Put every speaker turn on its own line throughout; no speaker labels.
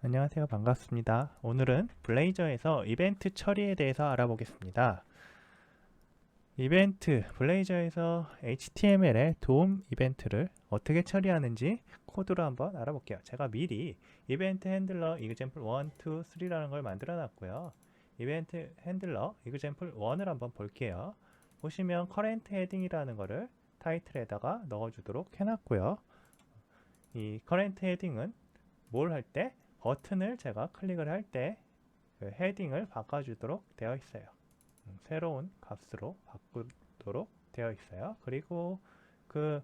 안녕하세요. 반갑습니다. 오늘은 블레이저에서 이벤트 처리에 대해서 알아보겠습니다. 블레이저에서 HTML의 도움 이벤트를 어떻게 처리하는지 코드로 한번 알아볼게요. 제가 미리 이벤트 핸들러 example 1, 2, 3라는 걸 만들어 놨고요. 이벤트 핸들러 example 1을 한번 볼게요. 보시면 current heading이라는 거를 타이틀에다가 넣어주도록 해놨고요. 이 current heading은 뭘 할 때? 버튼을 제가 클릭을 할 때 그 헤딩을 바꿔주도록 되어 있어요. 새로운 값으로 바꾸도록 되어 있어요. 그리고 그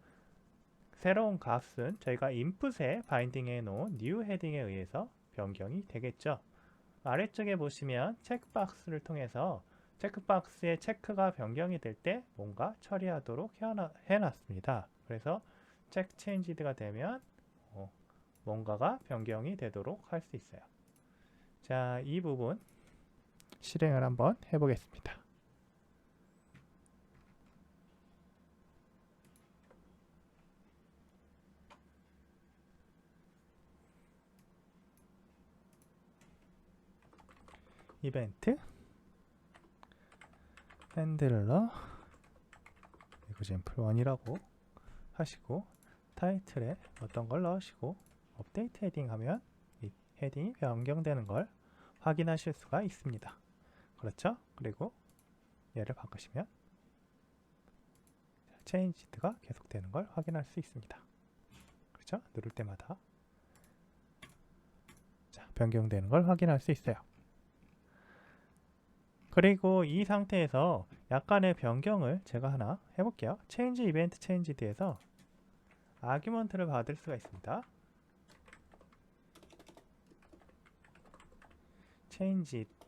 새로운 값은 저희가 인풋에 바인딩해 놓은 new 헤딩에 의해서 변경이 되겠죠. 아래쪽에 보시면 체크박스를 통해서 체크박스의 체크가 변경이 될 때 뭔가 처리하도록 해놨습니다. 그래서 체크 체인지드가 되면 뭔가가 변경이 되도록 할 수 있어요. 자, 이 부분 실행을 한번 해보겠습니다. 이벤트 핸들러 example 1이라고 하시고 타이틀에 어떤 걸 넣으시고 업데이트 헤딩 하면 이 헤딩이 변경되는 걸 확인하실 수가 있습니다. 그렇죠? 그리고 얘를 바꾸시면 체인지드가 계속되는 걸 확인할 수 있습니다. 그렇죠? 누를 때마다 변경되는 걸 확인할 수 있어요. 그리고 이 상태에서 약간의 변경을 제가 하나 해볼게요. change event changed에서 아규먼트를 받을 수가 있습니다.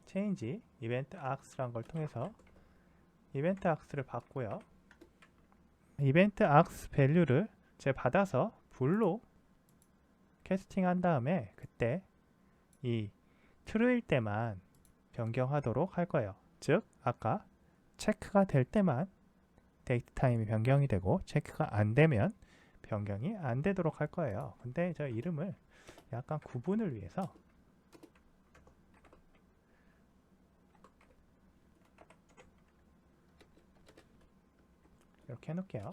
change event args라는 걸 통해서 event args를 받고요. event args value를 제가 받아서 bool로 캐스팅 한 다음에 그때 이 true일 때만 변경하도록 할 거예요. 즉 아까 체크가 될 때만 데이트 타임이 변경이 되고 체크가 안 되면 변경이 안 되도록 할 거예요. 근데 저 이름을 약간 구분을 위해서 이렇게 해놓을게요.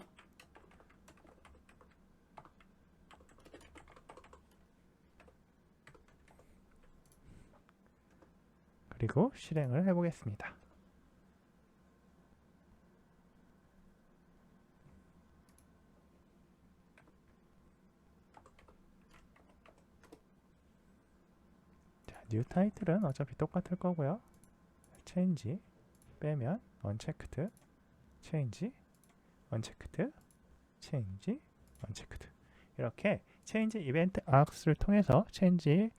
그리고 실행을 해보겠습니다. 자, new title은 어차피 똑같을 거고요. change 빼면 unchecked, change, unchecked, change, unchecked. 이렇게 change event args를 통해서 change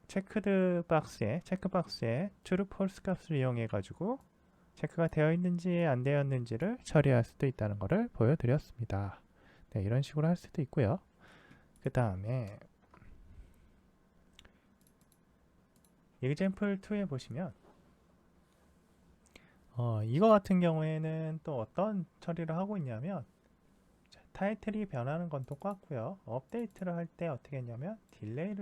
체크박스에 true, false 값을 이용해 가지고 체크가 되어 있는지 안 되었는지를 처리할 수도 있다는 것을 보여드렸습니다. 네, 이런 식으로 할 수도 있고요. 그 다음에 example 2에 보시면 이거 같은 경우에는 또 어떤 처리를 하고 있냐면 타이틀이 변하는 건 똑같고요. 업데이트를 할 때 어떻게 했냐면 딜레이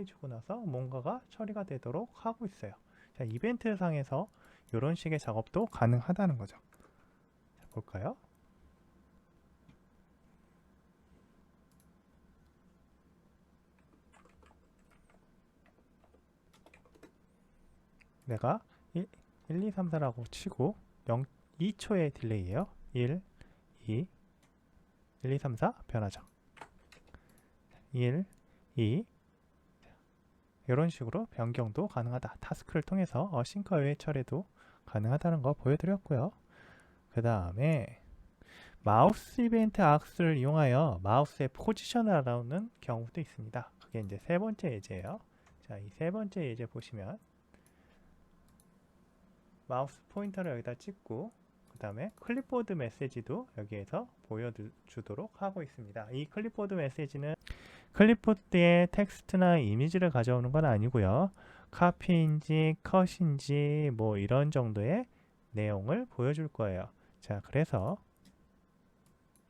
주고 나서 뭔가가 처리가 되도록 하고 있어요. 자, 이벤트 상에서 이런 식의 작업도 가능하다는 거죠. 자, 볼까요? 내가 1, 2, 3, 4라고 치고 2초의 딜레이에요. 1, 2, 1, 2, 3, 4 변하죠. 1, 2 이런 식으로 변경도 가능하다. 타스크를 통해서 싱커 외의 처리도 가능하다는 거 보여드렸고요. 그 다음에 마우스 이벤트 악스를 이용하여 마우스의 포지션을 알아오는 경우도 있습니다. 그게 이제 세 번째 예제예요. 자, 이 세 번째 예제 보시면 마우스 포인터를 여기다 찍고 그 다음에 클립보드 메시지도 여기에서 보여주도록 하고 있습니다. 이 클립보드 메시지는 클립보드에 텍스트나 이미지를 가져오는 건 아니고요. 카피인지 컷인지 뭐 이런 정도의 내용을 보여줄 거예요. 자, 그래서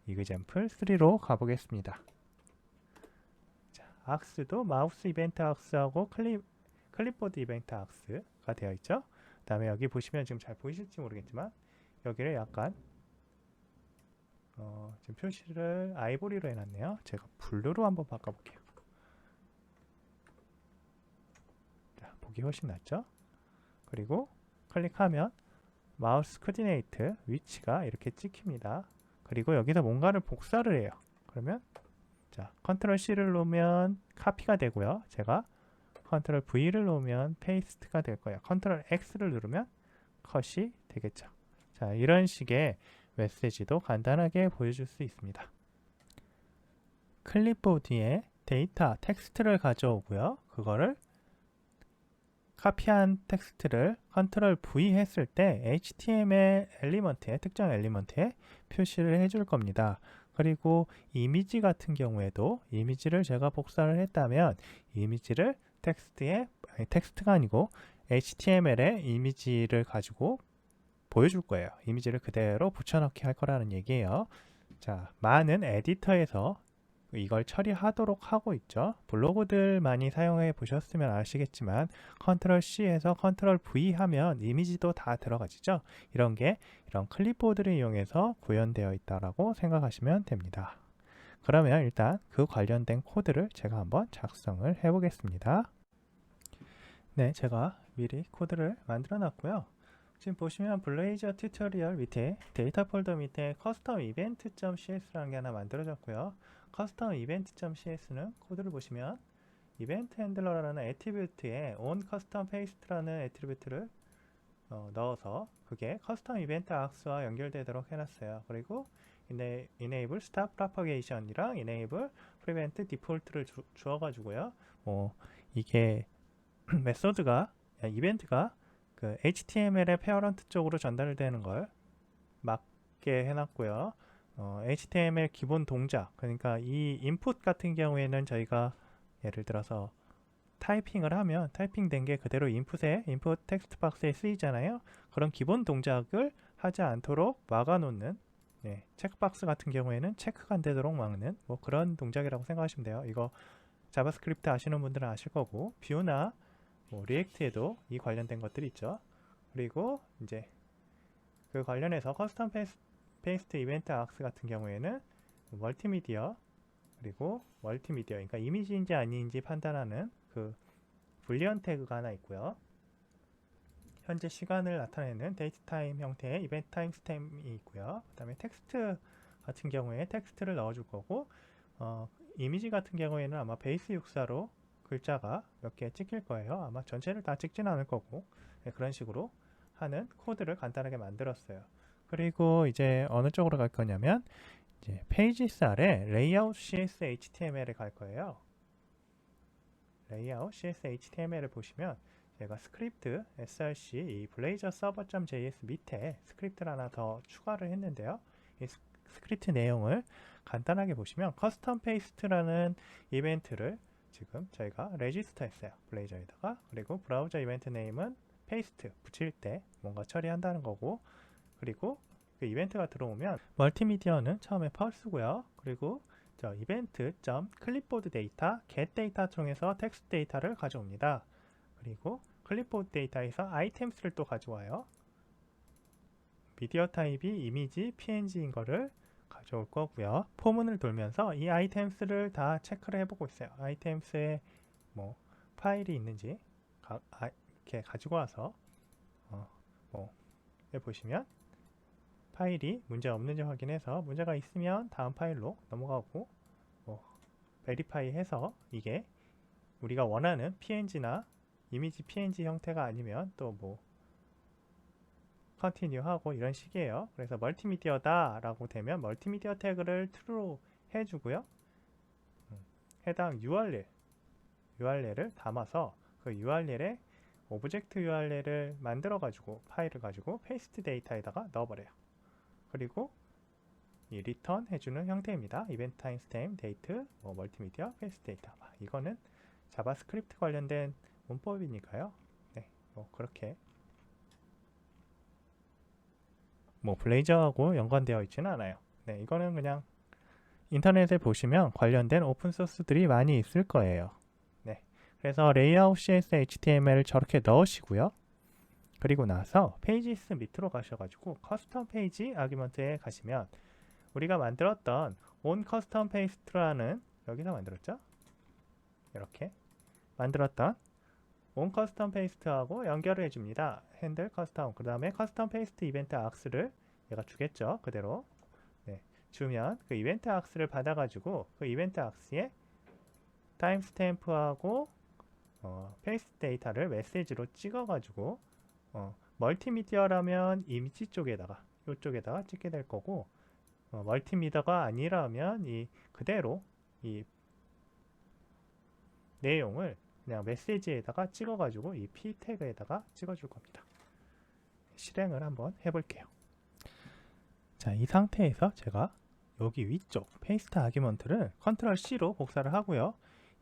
example 3로 가보겠습니다. 자, 악스도 마우스 이벤트 악스하고 클립보드 이벤트 악스가 되어 있죠. 그 다음에 여기 보시면 지금 잘 보이실지 모르겠지만 여기를 약간 지금 표시를 아이보리로 해놨네요. 제가 블루로 한번 바꿔볼게요. 자, 보기 훨씬 낫죠? 그리고 클릭하면 마우스 코디네이트 위치가 이렇게 찍힙니다. 그리고 여기서 뭔가를 복사를 해요. 그러면 자, 컨트롤 C를 놓으면 카피가 되고요. 제가 컨트롤 V를 놓으면 페이스트가 될 거예요. 컨트롤 X를 누르면 컷이 되겠죠. 자, 이런 식의 메시지도 간단하게 보여줄 수 있습니다. 클립보드에 데이터, 텍스트를 가져오고요. 그거를 카피한 텍스트를 컨트롤 V 했을 때 HTML 엘리먼트에, 특정 엘리먼트에 표시를 해줄 겁니다. 그리고 이미지 같은 경우에도 이미지를 제가 복사를 했다면 이미지를 텍스트가 아니고 HTML에 이미지를 가지고 보여줄 거예요. 이미지를 그대로 붙여넣기 할 거라는 얘기예요. 자, 많은 에디터에서 이걸 처리하도록 하고 있죠. 블로그들 많이 사용해 보셨으면 아시겠지만 컨트롤 C에서 컨트롤 V 하면 이미지도 다 들어가지죠. 이런 클립보드를 이용해서 구현되어 있다라고 생각하시면 됩니다. 그러면 일단 그 관련된 코드를 제가 한번 작성을 해 보겠습니다. 네, 제가 미리 코드를 만들어 놨고요. 지금 보시면 블레이저 튜토리얼 밑에 데이터 폴더 밑에 커스텀 이벤트.cs라는 게 하나 만들어졌고요. 커스텀 이벤트.cs는 코드를 보시면 이벤트 핸들러라는 애트리뷰트에 on custom paste라는 애트리뷰트를 넣어서 그게 커스텀 이벤트 악스와 연결되도록 해놨어요. 그리고 enable stop propagation이랑 enable prevent default를 주어가지고요. 이게 메소드가 이벤트가 그 HTML의 페어런트 쪽으로 전달되는 걸 막게 해놨고요. HTML 기본 동작, 그러니까 이 인풋 같은 경우에는 저희가 예를 들어서 타이핑을 하면 타이핑된 게 그대로 인풋 텍스트 박스에 쓰이잖아요. 그런 기본 동작을 하지 않도록 막아놓는 체크박스 같은 경우에는 체크가 안 되도록 막는 그런 동작이라고 생각하시면 돼요. 이거 자바스크립트 아시는 분들은 아실 거고 뷰나 리액트에도 이 관련된 것들이 있죠. 그리고 이제 그 관련해서 커스텀 페이스트 이벤트 악스 같은 경우에는 멀티미디어 그러니까 이미지인지 아닌지 판단하는 그 불리언 태그가 하나 있고요. 현재 시간을 나타내는 데이트 타임 형태의 이벤트 타임 스탬이 있고요. 그 다음에 텍스트 같은 경우에 텍스트를 넣어줄 거고 이미지 같은 경우에는 아마 베이스 64로 글자가 몇 개 찍힐 거예요. 아마 전체를 다 찍지는 않을 거고 그런 식으로 하는 코드를 간단하게 만들었어요. 그리고 이제 어느 쪽으로 갈 거냐면 이제 페이지스 아래 레이아웃 CS HTML에 갈 거예요. 레이아웃 CS HTML을 보시면 제가 스크립트 src 이 블레이저 서버.js 밑에 스크립트를 하나 더 추가를 했는데요. 이 스크립트 내용을 간단하게 보시면 커스텀 페이스트라는 이벤트를 지금 저희가 레지스터 했어요. 블레이저에다가. 그리고 브라우저 이벤트 네임은 페이스트 붙일 때 뭔가 처리한다는 거고, 그리고 그 이벤트가 들어오면 멀티미디어는 처음에 펄스고요. 그리고 저 이벤트.클립보드 데이터 get 데이터 통해서 텍스트 데이터를 가져옵니다. 그리고 클립보드 데이터에서 아이템스를 또 가져와요. 미디어 타입이 이미지, PNG인 거를 가져올 거고요. 포문을 돌면서 이 아이템스를 다 체크를 해보고 있어요. 아이템스에 파일이 있는지 이렇게 가지고 와서 해보시면 파일이 문제 없는지 확인해서 문제가 있으면 다음 파일로 넘어가고 베리파이 해서 이게 우리가 원하는 PNG나 이미지 PNG 형태가 아니면 또 컨티뉴 하고 이런 식이에요. 그래서 멀티미디어다 라고 되면 멀티미디어 태그를 true로 해주고요. 해당 URL을 담아서 그 URL에 오브젝트 URL을 만들어 가지고 파일을 가지고 페이스트 데이터에다가 넣어버려요. 그리고 이 리턴 해주는 형태입니다. 이벤트 타임 스탬 데이트 멀티미디어 페이스트 데이터. 이거는 자바스크립트 관련된 문법이니까요. 네, 그렇게 블레이저하고 연관되어 있지는 않아요. 네, 이거는 그냥 인터넷에 보시면 관련된 오픈소스들이 많이 있을 거예요. 네, 그래서 레이아웃 CS HTML을 저렇게 넣으시고요. 그리고 나서 페이지스 밑으로 가셔가지고 커스텀 페이지 아규먼트에 가시면 우리가 만들었던 온 커스텀 페이스트라는 여기서 만들었죠? 이렇게 만들었던 온 커스텀 페이스트하고 연결을 해줍니다. 핸들 커스텀, 그 다음에 커스텀 페이스트 이벤트 악스를 얘가 주겠죠. 그대로 네, 주면 그 이벤트 악스를 받아가지고 그 이벤트 악스에 타임스탬프하고 페이스트 데이터를 메시지로 찍어가지고 멀티미디어라면 이미지 쪽에다가 이쪽에다가 찍게 될 거고 멀티미디어가 아니라면 이 그대로 이 내용을 그냥 메시지에다가 찍어가지고 이 p 태그에다가 찍어줄 겁니다. 실행을 한번 해볼게요. 자, 이 상태에서 제가 여기 위쪽 페이스트 아규먼트를 컨트롤 C로 복사를 하고요.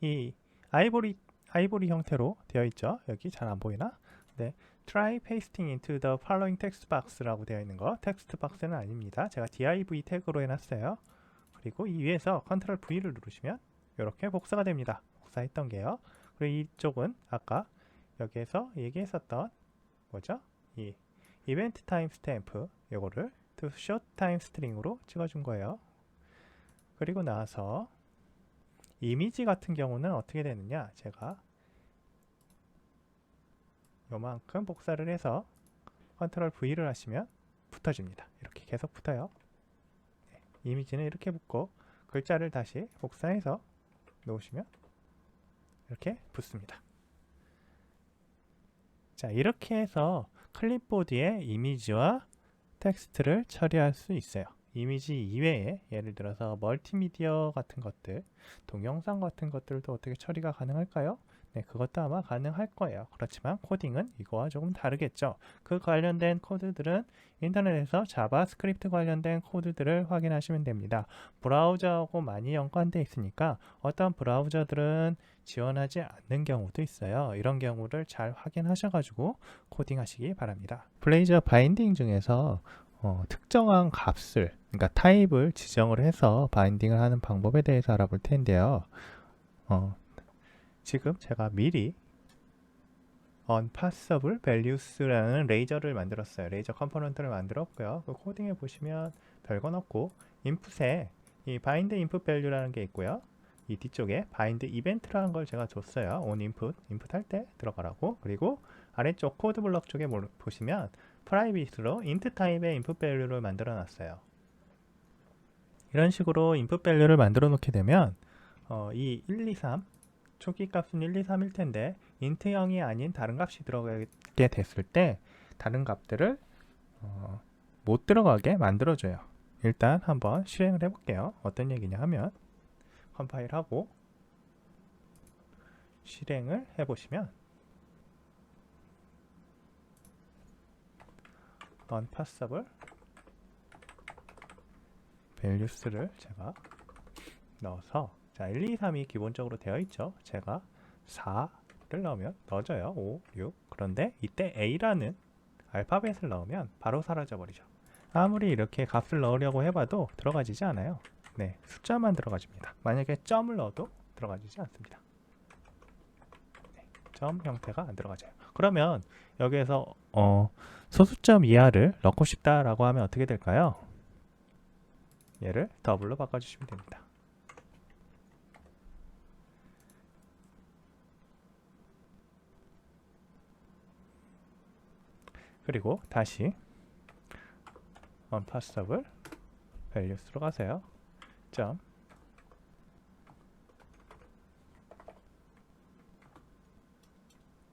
이 아이보리 형태로 되어 있죠. 여기 잘 안 보이나? 네, try pasting into the following text box라고 되어 있는 거 텍스트 박스는 아닙니다. 제가 div 태그로 해놨어요. 그리고 이 위에서 컨트롤 V를 누르시면 이렇게 복사가 됩니다. 복사했던 게요. 그리고 이쪽은 아까 여기에서 얘기했었던 뭐죠? 이 이벤트 타임 스탬프 이거를 to short time string으로 찍어준 거예요. 그리고 나서 이미지 같은 경우는 어떻게 되느냐? 제가 요만큼 복사를 해서 컨트롤 V를 하시면 붙어집니다. 이렇게 계속 붙어요. 네, 이미지는 이렇게 붙고 글자를 다시 복사해서 놓으시면 이렇게 붙습니다. 자, 이렇게 해서 클립보드에 이미지와 텍스트를 처리할 수 있어요. 이미지 이외에 예를 들어서 멀티미디어 같은 것들, 동영상 같은 것들도 어떻게 처리가 가능할까요? 네, 그것도 아마 가능할 거예요. 그렇지만 코딩은 이거와 조금 다르겠죠. 그 관련된 코드들은 인터넷에서 자바스크립트 관련된 코드들을 확인하시면 됩니다. 브라우저하고 많이 연관되어 있으니까 어떤 브라우저들은 지원하지 않는 경우도 있어요. 이런 경우를 잘 확인하셔가지고 코딩하시기 바랍니다. 블레이저 바인딩 중에서 특정한 값을, 그러니까 타입을 지정을 해서 바인딩을 하는 방법에 대해서 알아볼 텐데요. 지금 제가 미리 unpassable values라는 레이저를 만들었어요. 레이저 컴포넌트를 만들었고요. 그 코딩에 보시면 별건 없고 인풋에 이 bind input value라는 게 있고요. 이 뒤쪽에 bind event라는 걸 제가 줬어요. on input 할 때 들어가라고. 그리고 아래쪽 코드 블럭 쪽에 보시면 private로 int 타입의 input value를 만들어 놨어요. 이런 식으로 input value를 만들어 놓게 되면 이 1, 2, 3 초기 값은 1, 2, 3일 텐데 int형이 아닌 다른 값이 들어가게 됐을 때 다른 값들을 못 들어가게 만들어줘요. 일단 한번 실행을 해볼게요. 어떤 얘기냐 하면 컴파일하고 실행을 해보시면 unpassable values를 제가 넣어서 자, 1, 2, 3이 기본적으로 되어 있죠. 제가 4를 넣으면 넣어져요. 5, 6. 그런데 이때 A라는 알파벳을 넣으면 바로 사라져 버리죠. 아무리 이렇게 값을 넣으려고 해봐도 들어가지지 않아요. 네, 숫자만 들어가집니다. 만약에 점을 넣어도 들어가지지 않습니다. 네, 점 형태가 안 들어가져요. 그러면 여기에서 소수점 이하를 넣고 싶다라고 하면 어떻게 될까요? 얘를 더블로 바꿔주시면 됩니다. 그리고 다시 unpassable values로 가세요. 점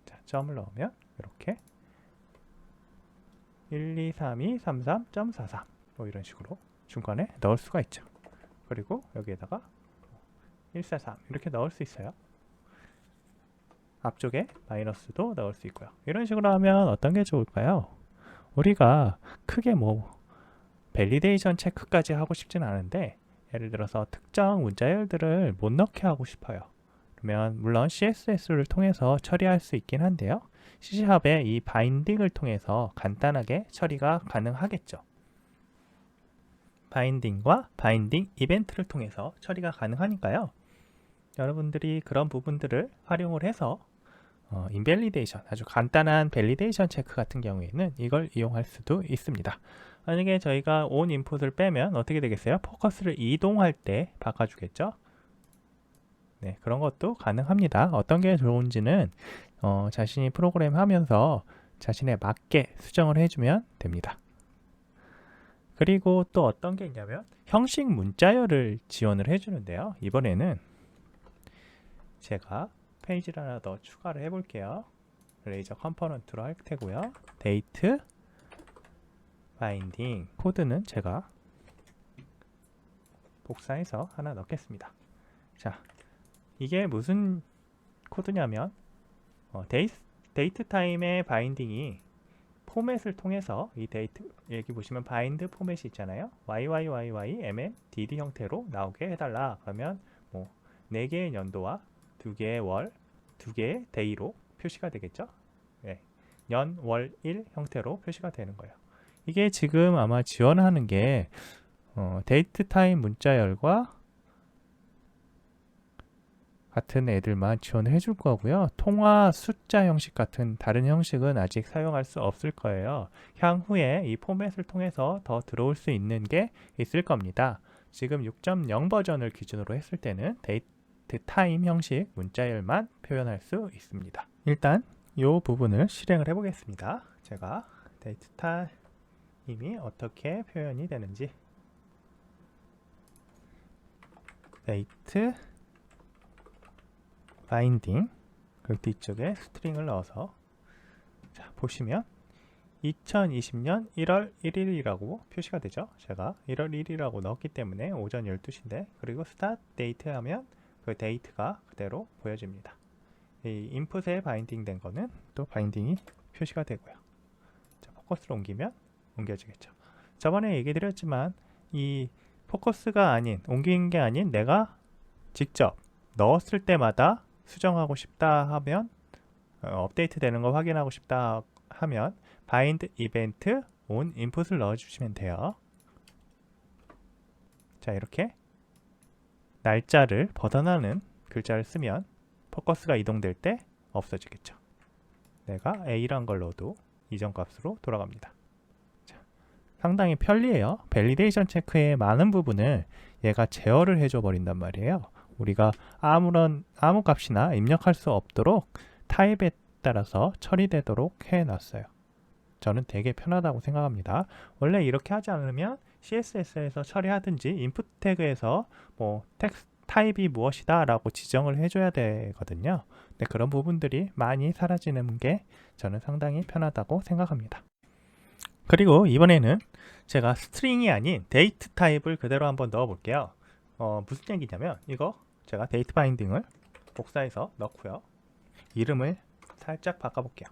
자, 점을 넣으면 이렇게 1, 2, 3, 2, 3, 3.43 뭐 이런 식으로 중간에 넣을 수가 있죠. 그리고 여기에다가 143 이렇게 넣을 수 있어요. 앞쪽에 마이너스도 넣을 수 있고요. 이런 식으로 하면 어떤 게 좋을까요? 우리가 크게 밸리데이션 체크까지 하고 싶진 않은데 예를 들어서 특정 문자열들을 못 넣게 하고 싶어요. 그러면 물론 CSS를 통해서 처리할 수 있긴 한데요. C#의 이 바인딩을 통해서 간단하게 처리가 가능하겠죠. 바인딩과 바인딩 이벤트를 통해서 처리가 가능하니까요. 여러분들이 그런 부분들을 활용을 해서 인밸리데이션, 아주 간단한 밸리데이션 체크 같은 경우에는 이걸 이용할 수도 있습니다. 만약에 저희가 온 인풋을 빼면 어떻게 되겠어요? 포커스를 이동할 때 바꿔주겠죠? 네, 그런 것도 가능합니다. 어떤 게 좋은지는 자신이 프로그램 하면서 자신에 맞게 수정을 해주면 됩니다. 그리고 또 어떤 게 있냐면 형식 문자열을 지원을 해주는데요. 이번에는 제가 페이지를 하나 더 추가를 해볼게요. 레이저 컴포넌트로 할 테고요. 데이트 바인딩 코드는 제가 복사해서 하나 넣겠습니다. 자, 이게 무슨 코드냐면 데이트 타임의 바인딩이 포맷을 통해서 이 데이트, 여기 보시면 바인드 포맷이 있잖아요. YYYY MMDD 형태로 나오게 해달라. 그러면 뭐 4개의 연도와 2개의 월, 2개의 데이로 표시가 되겠죠. 네. 년, 월, 일 형태로 표시가 되는 거예요. 이게 지금 아마 지원하는 게 데이트 타임 문자열과 같은 애들만 지원을 해줄 거고요. 통화 숫자 형식 같은 다른 형식은 아직 사용할 수 없을 거예요. 향후에 이 포맷을 통해서 더 들어올 수 있는 게 있을 겁니다. 지금 6.0 버전을 기준으로 했을 때는 데이트 타임 형식 문자열만 표현할 수 있습니다. 일단 이 부분을 실행을 해보겠습니다. 제가 데이트 타임이 어떻게 표현이 되는지 데이트 바인딩 그리고 뒤쪽에 스트링을 넣어서 자, 보시면 2020년 1월 1일이라고 표시가 되죠. 제가 1월 1일이라고 넣었기 때문에 오전 12시인데 그리고 스타트 데이트 하면 그 데이트가 그대로 보여집니다. 이 인풋에 바인딩 된 거는 또 바인딩이 표시가 되고요. 자, 포커스로 옮기면 옮겨지겠죠. 저번에 얘기 드렸지만 이 포커스가 아닌 옮긴 게 아닌 내가 직접 넣었을 때마다 수정하고 싶다 하면 업데이트 되는 거 확인하고 싶다 하면 바인드 이벤트 온 인풋을 넣어 주시면 돼요. 자, 이렇게 날짜를 벗어나는 글자를 쓰면 포커스가 이동될 때 없어지겠죠. 내가 A란 걸 넣어도 이전 값으로 돌아갑니다. 자, 상당히 편리해요. 밸리데이션 체크의 많은 부분을 얘가 제어를 해줘 버린단 말이에요. 우리가 아무 값이나 입력할 수 없도록 타입에 따라서 처리되도록 해놨어요. 저는 되게 편하다고 생각합니다. 원래 이렇게 하지 않으면 CSS에서 처리하든지 인풋 태그에서 뭐 텍스트 타입이 무엇이다 라고 지정을 해줘야 되거든요. 근데 그런 부분들이 많이 사라지는 게 저는 상당히 편하다고 생각합니다. 그리고 이번에는 제가 스트링이 아닌 데이트 타입을 그대로 한번 넣어 볼게요. 무슨 얘기냐면 이거 제가 데이트 바인딩을 복사해서 넣고요. 이름을 살짝 바꿔볼게요.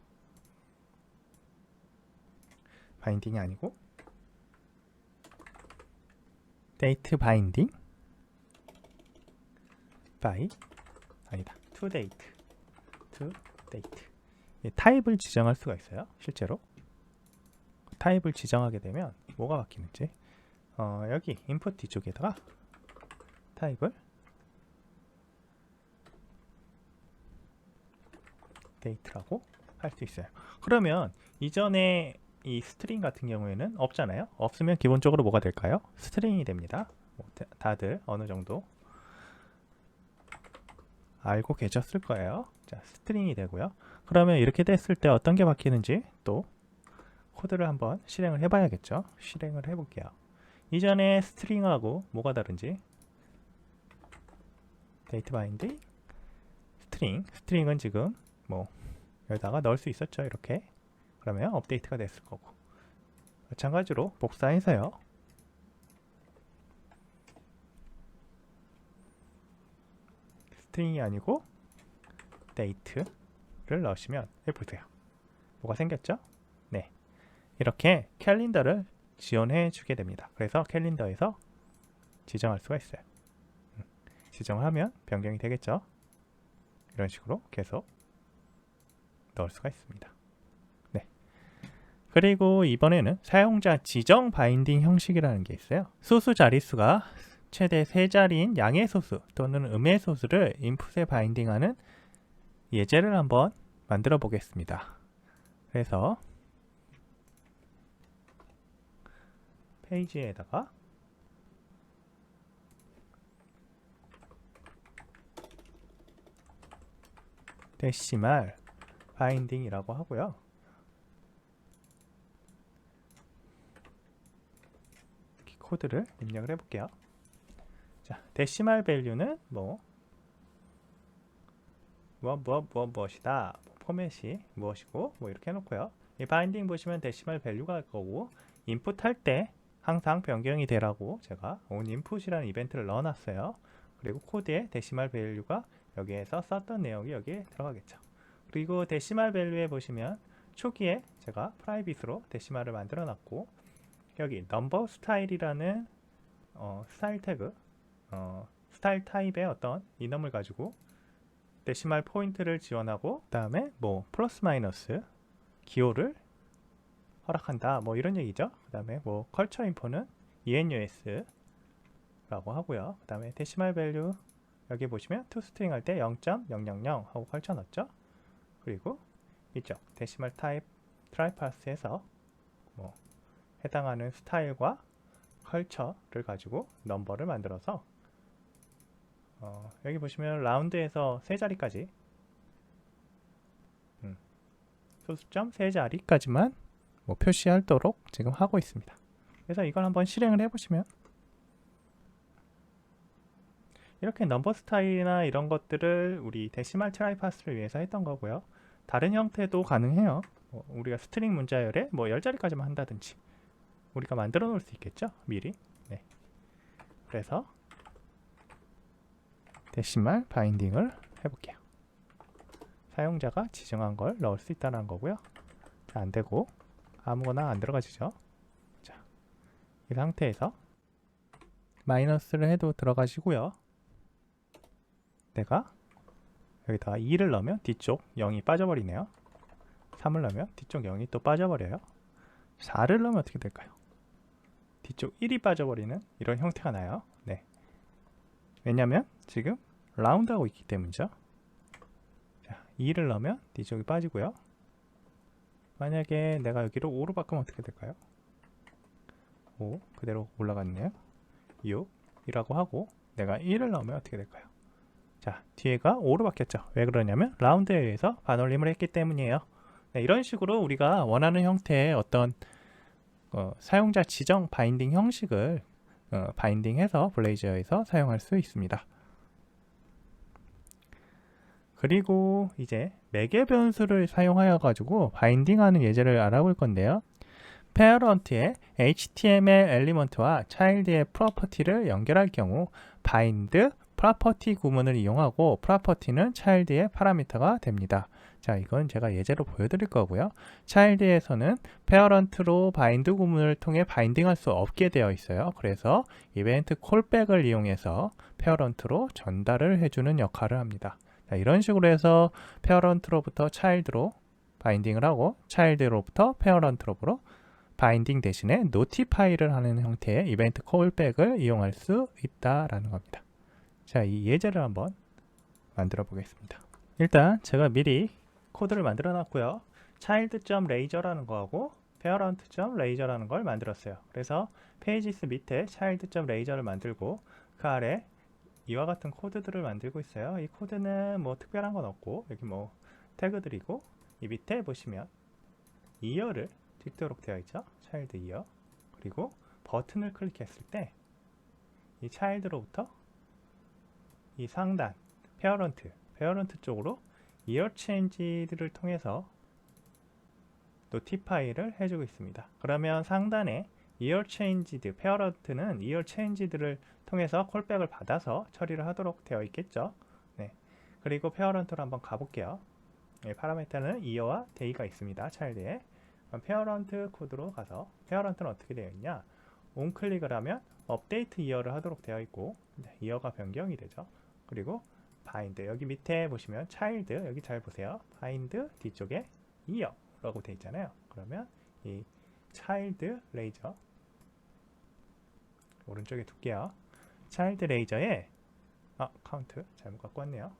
바인딩이 아니고 데이트 바인딩 by 아니다 to date 타입을 지정할 수가 있어요. 실제로 타입을 지정하게 되면 뭐가 바뀌는지 여기 인풋 뒤쪽에다가 타입을 데이트라고 할 수 있어요. 그러면 이전에 이 스트링 같은 경우에는 없잖아요. 없으면 기본적으로 뭐가 될까요? 스트링이 됩니다. 다들 어느 정도 알고 계셨을 거예요. 자, 스트링이 되고요. 그러면 이렇게 됐을 때 어떤 게 바뀌는지 또 코드를 한번 실행을 해봐야겠죠. 실행을 해볼게요. 이전에 스트링하고 뭐가 다른지 데이트 바인드 스트링은 지금 뭐 여기다가 넣을 수 있었죠. 이렇게 그러면 업데이트가 됐을 거고 마찬가지로 복사해서요. 스트링이 아니고 데이트를 넣으시면 보세요. 뭐가 생겼죠? 네, 이렇게 캘린더를 지원해 주게 됩니다. 그래서 캘린더에서 지정할 수가 있어요. 지정을 하면 변경이 되겠죠. 이런 식으로 계속 넣을 수가 있습니다. 네. 그리고 이번에는 사용자 지정 바인딩 형식이라는 게 있어요. 소수 자릿수가 최대 3자리인 양의 소수 또는 음의 소수를 인풋에 바인딩하는 예제를 한번 만들어 보겠습니다. 그래서 페이지에다가 데시말 바인딩이라고 하고요. 코드를 입력을 해볼게요. 자, 데시말 밸류는 무엇이다. 포맷이 무엇이고 이렇게 해놓고요. 이 바인딩 보시면 데시말 밸류가 할 거고 인풋 할 때 항상 변경이 되라고 제가 onInput이라는 이벤트를 넣어놨어요. 그리고 코드에 데시말 밸류가 여기에서 썼던 내용이 여기에 들어가겠죠. 그리고 데시말 밸류에 보시면 초기에 제가 프라이빗으로 데시말을 만들어 놨고 여기 넘버 스타일이라는 스타일 태그 스타일 타입의 어떤 이넘을 가지고 데시말 포인트를 지원하고 그 다음에 플러스 마이너스 기호를 허락한다 이런 얘기죠. 그 다음에 컬처 인포는 enus 라고 하고요. 그 다음에 데시말 밸류 여기 보시면 toString 할 때 0.000 하고 컬처 넣었죠. 그리고 이쪽 데시말 타입 트라이파스에서 해당하는 스타일과 컬처를 가지고 넘버를 만들어서 여기 보시면 라운드에서 3자리까지 소수점 3자리까지만 표시하도록 지금 하고 있습니다. 그래서 이걸 한번 실행을 해보시면 이렇게 넘버 스타일이나 이런 것들을 우리 데시말 트라이파스를 위해서 했던 거고요. 다른 형태도 가능해요. 우리가 스트링 문자열에 10자리까지만 한다든지 우리가 만들어 놓을 수 있겠죠, 미리. 네. 그래서 데시말 바인딩을 해볼게요. 사용자가 지정한 걸 넣을 수 있다는 거고요. 자, 안 되고 아무거나 안 들어가지죠. 자, 이 상태에서 마이너스를 해도 들어가시고요. 내가 여기다가 2를 넣으면 뒤쪽 0이 빠져버리네요. 3을 넣으면 뒤쪽 0이 또 빠져버려요. 4를 넣으면 어떻게 될까요? 뒤쪽 1이 빠져버리는 이런 형태가 나요. 네. 왜냐면 지금 라운드하고 있기 때문이죠. 자, 2를 넣으면 뒤쪽이 빠지고요. 만약에 내가 여기를 5로 바꾸면 어떻게 될까요? 5 그대로 올라갔네요. 6이라고 하고 내가 1을 넣으면 어떻게 될까요? 자, 뒤에가 5로 바뀌었죠. 왜 그러냐면 라운드에 의해서 반올림을 했기 때문이에요. 네, 이런 식으로 우리가 원하는 형태의 어떤 사용자 지정 바인딩 형식을 바인딩해서 블레이저에서 사용할 수 있습니다. 그리고 이제 매개 변수를 사용하여 가지고 바인딩하는 예제를 알아볼 건데요. 페어런트의 HTML 엘리먼트와 차일드의 프로퍼티를 연결할 경우 바인드 프로퍼티 구문을 이용하고 프로퍼티는 차일드의 파라미터가 됩니다. 자, 이건 제가 예제로 보여드릴 거고요. 차일드에서는 페어런트로 바인드 구문을 통해 바인딩할 수 없게 되어 있어요. 그래서 이벤트 콜백을 이용해서 페어런트로 전달을 해주는 역할을 합니다. 자, 이런 식으로 해서 페어런트로부터 차일드로 바인딩을 하고 차일드로부터 페어런트로 바인딩 대신에 노티파이를 하는 형태의 이벤트 콜백을 이용할 수 있다라는 겁니다. 자, 이 예제를 한번 만들어 보겠습니다. 일단 제가 미리 코드를 만들어 놨고요. child.razor라는 거하고 parent.razor라는 걸 만들었어요. 그래서 pages 밑에 child.razor를 만들고 그 아래 이와 같은 코드들을 만들고 있어요. 이 코드는 특별한 건 없고 여기 태그들이고 이 밑에 보시면 이어를 찍도록 되어 있죠. child 이어. 그리고 버튼을 클릭했을 때 이 child로부터 이 상단 페어런트 쪽으로 이어 체인지를 통해서 노티파이를 해주고 있습니다. 그러면 상단에 이어 체인지드 페어런트는 이어 체인지드를 통해서 콜백을 받아서 처리를 하도록 되어 있겠죠. 네. 그리고 페어런트로 한번 가볼게요. 네, 파라미터는 이어와 데이가 있습니다. 차일드에. 페어런트 코드로 가서 페어런트는 어떻게 되어 있냐? 온클릭을 하면 업데이트 이어를 하도록 되어 있고 이어가 변경이 되죠. 그리고 바인드 여기 밑에 보시면 차일드 여기 잘 보세요. 바인드 뒤쪽에 이어라고 되어 있잖아요. 그러면 이 차일드 레이저 오른쪽에 둘게요. 차일드 레이저에 카운트 잘못 갖고 왔네요.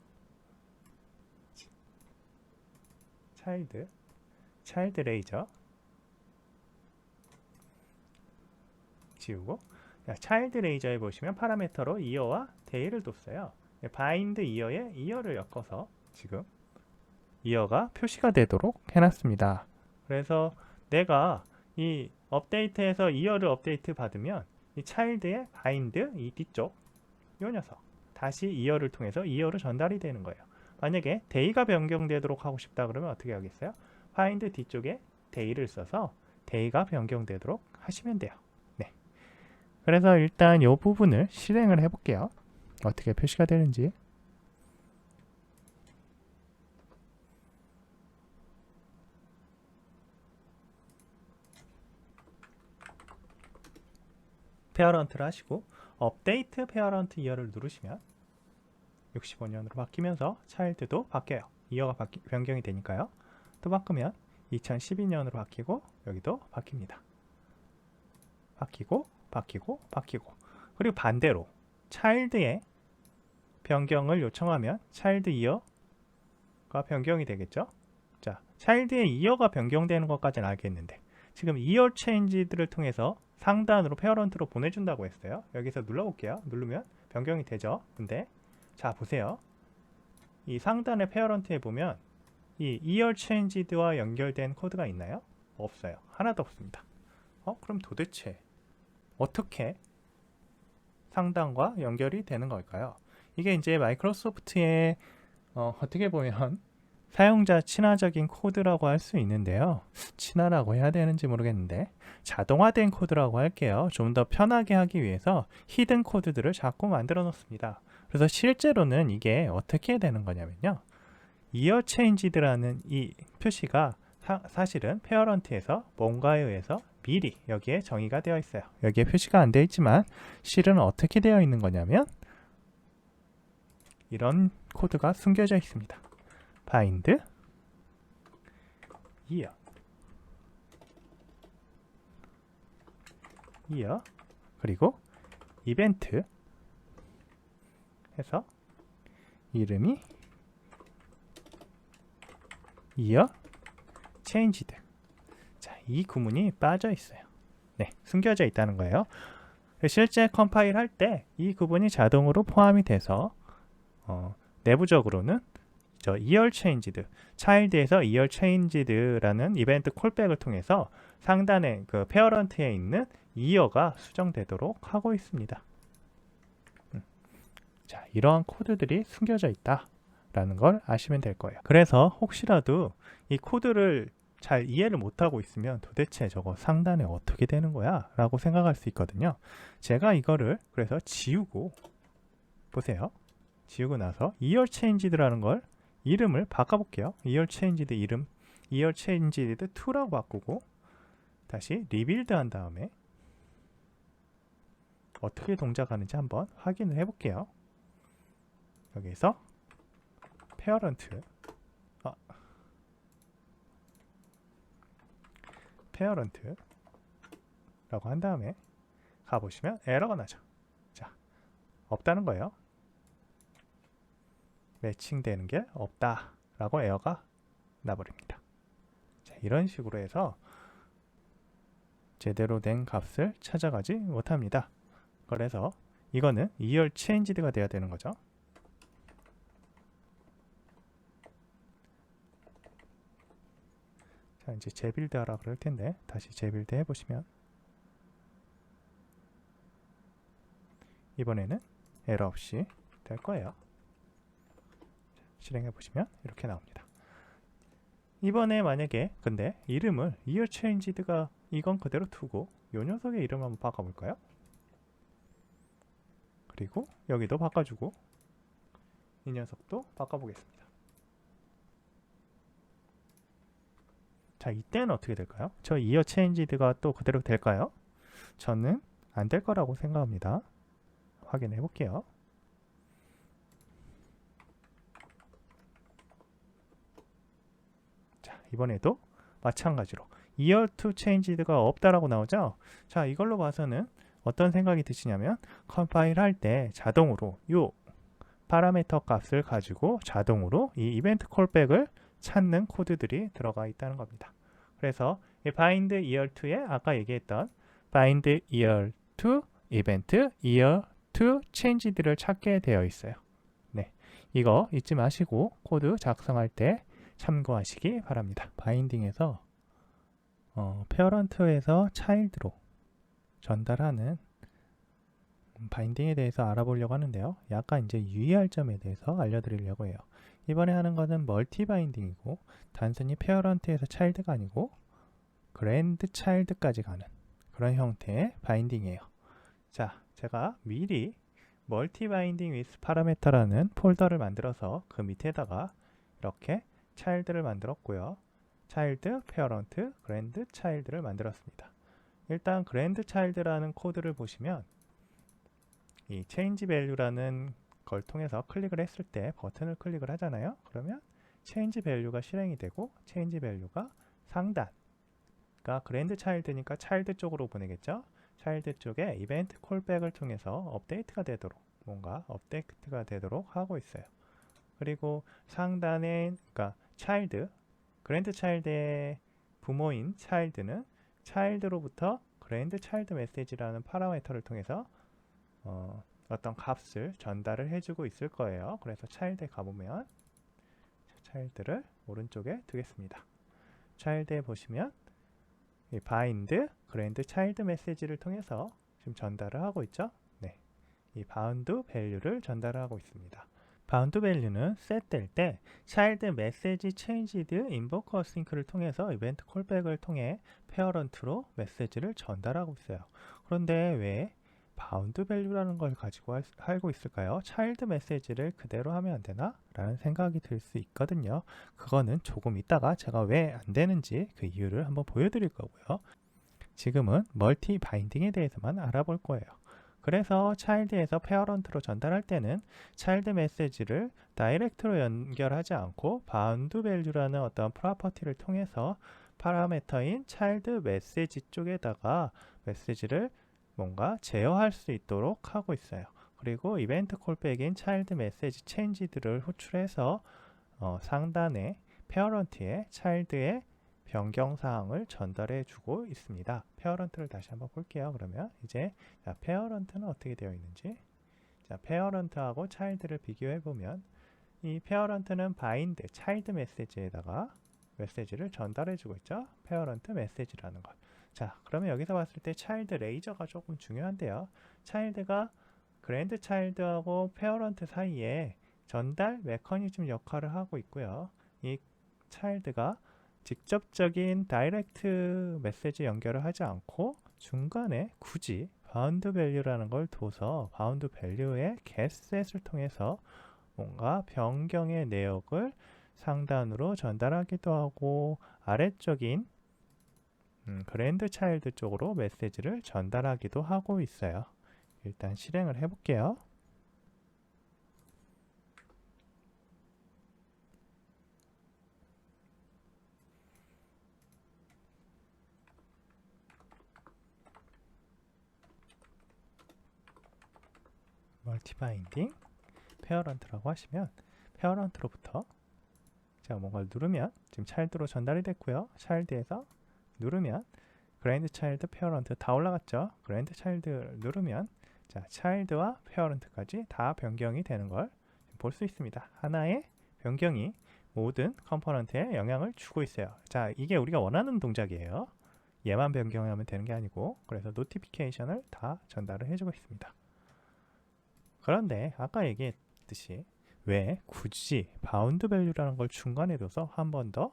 차일드 레이저 지우고, 차일드 레이저에 보시면 파라미터로 이어와 데이를 뒀어요. 바인드 이어에 이어를 엮어서 지금 이어가 표시가 되도록 해놨습니다. 그래서 내가 이 업데이트에서 이어를 업데이트 받으면 이 차일드의 바인드 이 뒤쪽 이 녀석 다시 이어를 통해서 이어로 전달이 되는 거예요. 만약에 데이가 변경되도록 하고 싶다 그러면 어떻게 하겠어요? 바인드 뒤쪽에 데이를 써서 데이가 변경되도록 하시면 돼요. 네. 그래서 일단 이 부분을 실행을 해볼게요. 어떻게 표시가 되는지. 페어런트를 하시고 업데이트 페어런트 이어를 누르시면 65년으로 바뀌면서 차일드도 바뀌어요. 이어가 변경이 되니까요. 또 바꾸면 2012년으로 바뀌고 여기도 바뀝니다. 바뀌고 그리고 반대로 차일드의 변경을 요청하면 차일드 이어가 변경이 되겠죠. 자, 차일드의 이어가 변경되는 것까지는 알겠는데 지금 이어 체인지들을 통해서 상단으로 페어런트로 보내준다고 했어요. 여기서 눌러볼게요. 누르면 변경이 되죠. 근데 자 보세요. 이 상단의 페어런트에 보면 이 이어 체인지드와 연결된 코드가 있나요? 없어요. 하나도 없습니다. 그럼 도대체 어떻게 상단과 연결이 되는 걸까요? 이게 이제 마이크로소프트의 어떻게 보면 사용자 친화적인 코드라고 할 수 있는데요. 친화라고 해야 되는지 모르겠는데 자동화된 코드라고 할게요. 좀 더 편하게 하기 위해서 히든 코드들을 자꾸 만들어 놓습니다. 그래서 실제로는 이게 어떻게 되는 거냐면요. 이어 체인지드라는 이 표시가 사실은 페어런트에서 뭔가에 의해서 미리 여기에 정의가 되어 있어요. 여기에 표시가 안 되어 있지만 실은 어떻게 되어 있는 거냐면 이런 코드가 숨겨져 있습니다. 바인드 이어 그리고 이벤트 해서 이름이 이어 체인지드. 자, 이 구문이 빠져 있어요. 네, 숨겨져 있다는 거예요. 실제 컴파일 할 때 이 구분이 자동으로 포함이 돼서 내부적으로는 이얼 체인지드, 차일드에서 이얼 체인지드라는 이벤트 콜백을 통해서 상단에 그 페어런트에 있는 이어가 수정되도록 하고 있습니다. 자, 이러한 코드들이 숨겨져 있다라는 걸 아시면 될 거예요. 그래서 혹시라도 이 코드를 잘 이해를 못하고 있으면 도대체 저거 상단에 어떻게 되는 거야? 라고 생각할 수 있거든요. 제가 이거를 그래서 지우고 보세요. 지우고 나서 이얼 체인지드라는 걸 이름을 바꿔볼게요. 이얼 체인지드 이름 이얼 체인지드 2라고 바꾸고 다시 리빌드 한 다음에 어떻게 동작하는지 한번 확인을 해볼게요. 여기서 페어런트 라고 한 다음에 가보시면 에러가 나죠. 자, 없다는 거예요. 매칭되는 게 없다 라고 에러가 나버립니다. 자, 이런 식으로 해서 제대로 된 값을 찾아가지 못합니다. 그래서 이거는 이얼 체인지드가 돼야 되는 거죠. 자, 이제 재빌드 하라 그럴 텐데 다시 재빌드 해보시면 이번에는 에러 없이 될 거예요. 실행해 보시면 이렇게 나옵니다. 이번에 만약에 근데 이름을 이어 체인지드가 이건 그대로 두고 이 녀석의 이름 한번 바꿔볼까요? 그리고 여기도 바꿔주고 이 녀석도 바꿔보겠습니다. 자, 이때는 어떻게 될까요? 저 이어 체인지드가 또 그대로 될까요? 저는 안 될 거라고 생각합니다. 확인해 볼게요. 자, 이번에도 마찬가지로 year to changed가 없다라고 나오죠. 자, 이걸로 봐서는 어떤 생각이 드시냐면 컴파일 할 때 자동으로 요 파라미터 값을 가지고 자동으로 이 이벤트 콜백을 찾는 코드들이 들어가 있다는 겁니다. 그래서 이 bind year to에 아까 얘기했던 bind year to event year to changed를 찾게 되어 있어요. 네, 이거 잊지 마시고 코드 작성할 때 참고하시기 바랍니다. 바인딩에서 페어런트에서 차일드로 전달하는 바인딩에 대해서 알아보려고 하는데요. 약간 이제 유의할 점에 대해서 알려드리려고 해요. 이번에 하는 것은 멀티 바인딩이고 단순히 페어런트에서 차일드가 아니고 그랜드 차일드까지 가는 그런 형태의 바인딩이에요. 자, 제가 미리 멀티 바인딩 위스 파라메터라는 폴더를 만들어서 그 밑에다가 이렇게 차일드를 만들었고요. 차일드, 페어런트, 그랜드 차일드를 만들었습니다. 일단 그랜드 차일드라는 코드를 보시면 이 change value라는 걸 통해서 클릭을 했을 때 버튼을 클릭을 하잖아요. 그러면 change value가 실행이 되고 change value가 상단, 그러니까 그랜드 차일드니까 차일드 쪽으로 보내겠죠. 차일드 쪽에 이벤트 콜백을 통해서 업데이트가 되도록 뭔가 업데이트가 되도록 하고 있어요. 그리고 상단에 그러니까 차일드, 그랜드 차일드의 부모인 차일드는 차일드로부터 그랜드 차일드 메시지라는 파라미터를 통해서 어떤 값을 전달을 해주고 있을 거예요. 그래서 차일드에 가보면 차일드를 오른쪽에 두겠습니다. 차일드에 보시면 이 bind 그랜드 차일드 메시지를 통해서 지금 전달을 하고 있죠. 네, 이 바운드 밸류를 전달하고 있습니다. 바운드 밸류는 set 될 때 차일드 메시지 changed invoke async를 통해서 이벤트 콜백을 통해 페어런트로 메시지를 전달하고 있어요. 그런데 왜 바운드 밸류라는 걸 가지고 알고 있을까요? 차일드 메시지를 그대로 하면 안 되나? 라는 생각이 들 수 있거든요. 그거는 조금 이따가 제가 왜 안 되는지 그 이유를 한번 보여드릴 거고요. 지금은 멀티 바인딩에 대해서만 알아볼 거예요. 그래서 차일드에서 페어런트로 전달할 때는 차일드 메시지를 다이렉트로 연결하지 않고 바운드 밸류라는 어떤 프로퍼티를 통해서 파라미터인 차일드 메시지 쪽에다가 메시지를 뭔가 제어할 수 있도록 하고 있어요. 그리고 이벤트 콜백인 차일드 메시지 체인지들을 호출해서 상단에 페어런트에 차일드의 변경 사항을 전달해 주고 있습니다. 페어런트를 다시 한번 볼게요. 그러면 이제 페어런트는 어떻게 되어 있는지, 페어런트하고 차일드를 비교해 보면 이 페어런트는 바인드 차일드 메시지에다가 메시지를 전달해 주고 있죠. 페어런트 메시지라는 것. 자, 그러면 여기서 봤을 때 차일드 레이저가 조금 중요한데요. 차일드가 그랜드 차일드하고 페어런트 사이에 전달 메커니즘 역할을 하고 있고요. 이 차일드가 직접적인 다이렉트 메시지 연결을 하지 않고 중간에 굳이 바운드 밸류라는 걸 둬서 바운드 밸류의 getset을 통해서 뭔가 변경의 내역을 상단으로 전달하기도 하고 아래쪽인 그랜드 차일드 쪽으로 메시지를 전달하기도 하고 있어요. 일단 실행을 해볼게요. 멀티 바인딩 페어런트라고 하시면 페어런트로부터 제가 뭔가를 누르면 지금 차일드로 전달이 됐고요. 차일드에서 누르면 그랜드 차일드 페어런트 다 올라갔죠. 그랜드 차일드 누르면 자 차일드와 페어런트까지 다 변경이 되는 걸 볼 수 있습니다. 하나의 변경이 모든 컴포넌트에 영향을 주고 있어요. 자, 이게 우리가 원하는 동작이에요. 얘만 변경하면 되는 게 아니고, 그래서 노티피케이션을 다 전달을 해주고 있습니다. 그런데 아까 얘기했듯이 왜 굳이 바운드 밸류라는 걸 중간에 둬서 한 번 더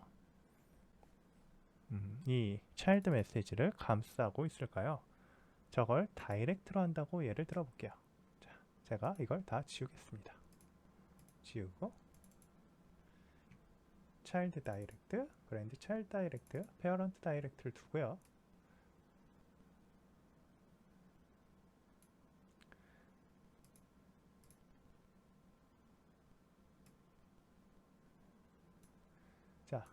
이 차일드 메시지를 감싸고 있을까요? 저걸 다이렉트로 한다고 예를 들어 볼게요. 자, 제가 이걸 다 지우겠습니다. 지우고 차일드 다이렉트, 그랜드 차일드 다이렉트, 페어런트 다이렉트를 두고요. 자,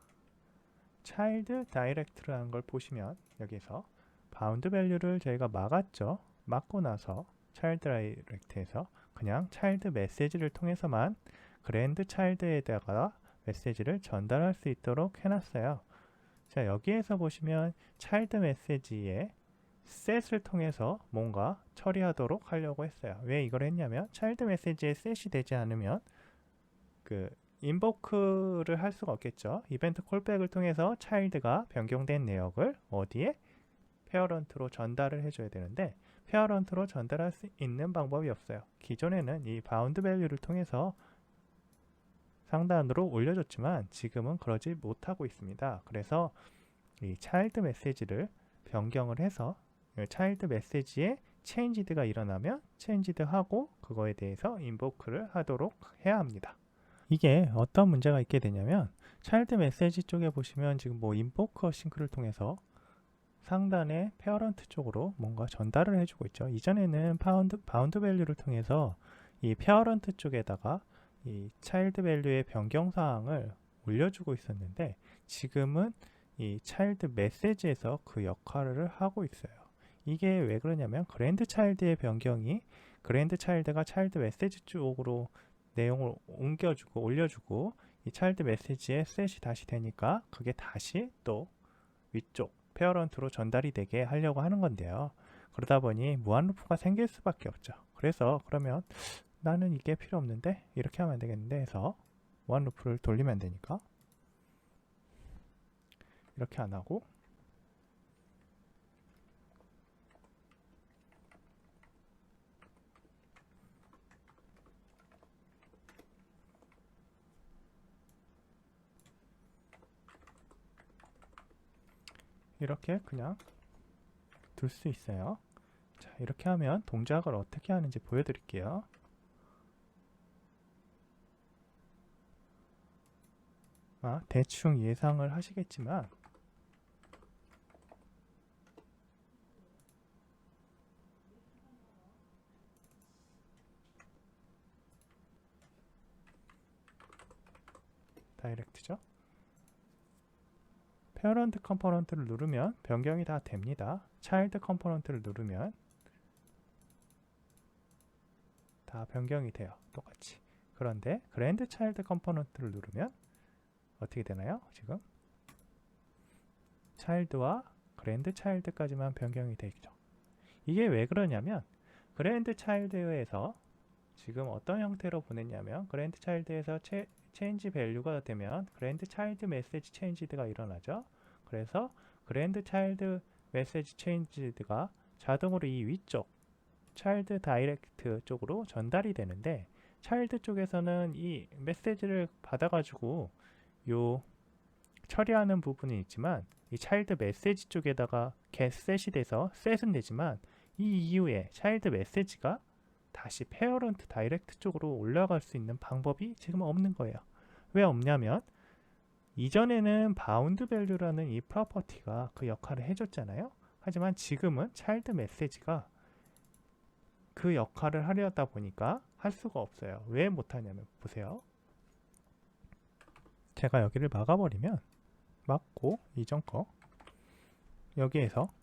차일드 다이렉트라는 걸 보시면 여기서 바운드 밸류를 저희가 막았죠. 막고 나서 차일드 다이렉트에서 그냥 차일드 메시지를 통해서만 그랜드 차일드에다가 메시지를 전달할 수 있도록 해놨어요. 자, 여기에서 보시면 차일드 메시지에 set을 통해서 뭔가 처리하도록 하려고 했어요. 왜 이걸 했냐면 차일드 메시지에 set이 되지 않으면 그 인보크를 할 수가 없겠죠. 이벤트 콜백을 통해서 차일드가 변경된 내역을 어디에? 페어런트로 전달을 해줘야 되는데 페어런트로 전달할 수 있는 방법이 없어요. 기존에는 이 바운드 밸류를 통해서 상단으로 올려줬지만 지금은 그러지 못하고 있습니다. 그래서 이 차일드 메시지를 변경을 해서 차일드 메시지에 체인지드가 일어나면 체인지드 하고 그거에 대해서 인보크를 하도록 해야 합니다. 이게 어떤 문제가 있게 되냐면 차일드 메시지 쪽에 보시면 지금 뭐 인보커 싱크를 통해서 상단의 페어런트 쪽으로 뭔가 전달을 해주고 있죠. 이전에는 바운드 밸류를 통해서 이 페어런트 쪽에다가 이 차일드 밸류의 변경 사항을 올려주고 있었는데 지금은 이 차일드 메시지에서 그 역할을 하고 있어요. 이게 왜 그러냐면 그랜드 차일드의 변경이 그랜드 차일드가 차일드 메시지 쪽으로 내용을 옮겨주고 올려주고 이 차일드 메시지에 셋이 다시 되니까 그게 다시 또 위쪽 페어런트로 전달이 되게 하려고 하는 건데요. 그러다 보니 무한 루프가 생길 수밖에 없죠. 그래서 그러면 나는 이게 필요 없는데 이렇게 하면 안 되겠는데 해서 무한 루프를 돌리면 되니까 이렇게 안 하고 이렇게 그냥 둘 수 있어요. 자, 이렇게 하면 동작을 어떻게 하는지 보여드릴게요. 대충 예상을 하시겠지만 다이렉트죠. 페어런트 컴포넌트를 누르면 변경이 다 됩니다. 차일드 컴포넌트를 누르면 다 변경이 돼요. 똑같이. 그런데 그랜드 차일드 컴포넌트를 누르면 어떻게 되나요? 지금 차일드와 그랜드 차일드까지만 변경이 되죠. 이게 왜 그러냐면 그랜드 차일드에서 지금 어떤 형태로 보냈냐면 그랜드 차일드에서 체인지 밸류가 되면 그랜드 차일드 메시지 체인지드가 일어나죠. 그래서 그랜드 차일드 메시지 체인지드가 자동으로 이 위쪽 차일드 다이렉트 쪽으로 전달이 되는데 차일드 쪽에서는 이 메시지를 받아가지고 요 처리하는 부분이 있지만 이 차일드 메시지 쪽에다가 get set이 돼서 set은 되지만 이 이후에 차일드 메시지가 다시 페어런트 다이렉트 쪽으로 올라갈 수 있는 방법이 지금 없는 거예요. 왜 없냐면 이전에는 바운드 밸류라는 이 프로퍼티가 그 역할을 해줬잖아요. 하지만 지금은 차일드 메시지가 그 역할을 하려다 보니까 할 수가 없어요. 왜 못하냐면 보세요. 제가 여기를 막아버리면 막고 이전 거 여기에서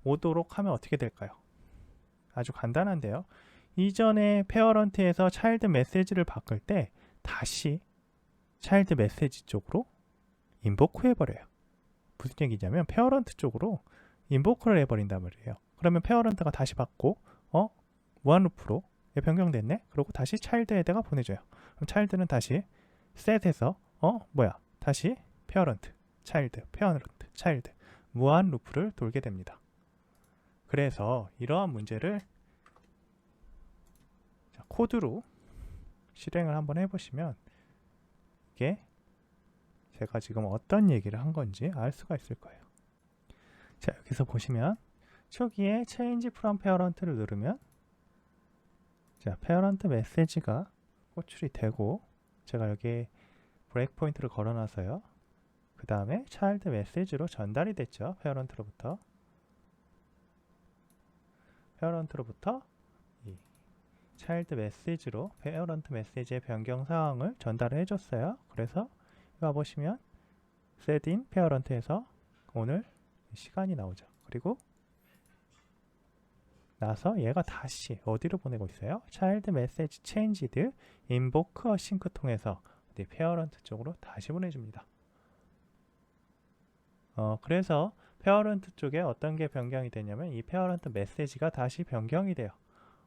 오도록 하면 어떻게 될까요? 아주 간단한데요. 이전에 페어런트에서 차일드 메시지를 바꿀 때 다시 차일드 메시지 쪽으로 인보크 해버려요. 무슨 얘기냐면 페어런트 쪽으로 인보크를 해버린단 말이에요. 그러면 페어런트가 다시 받고 무한루프로 변경됐네? 그리고 다시 차일드에다가 보내줘요. 그럼 차일드는 다시 셋에서 다시 페어런트, 차일드, 페어런트, 차일드 무한루프를 돌게 됩니다. 그래서 이러한 문제를 코드로 실행을 한번 해보시면 이게 제가 지금 어떤 얘기를 한 건지 알 수가 있을 거예요. 자, 여기서 보시면 초기에 change from parent를 누르면 자, parent 메시지가 호출이 되고 제가 여기에 브레이크 포인트를 걸어놔서요. 그 다음에 child 메시지로 전달이 됐죠. parent로부터 이 child 메시지로 parent 메시지의 변경 사항을 전달을 해줬어요. 그래서 여기 보시면 setIn parent에서 오늘 시간이 나오죠. 그리고 나서 얘가 다시 어디로 보내고 있어요? child message changed invoke async 통해서 어디 parent 쪽으로 다시 보내줍니다. 그래서 parent 쪽에 어떤 게 변경이 되냐면 이 parent 메시지가 다시 변경이 돼요.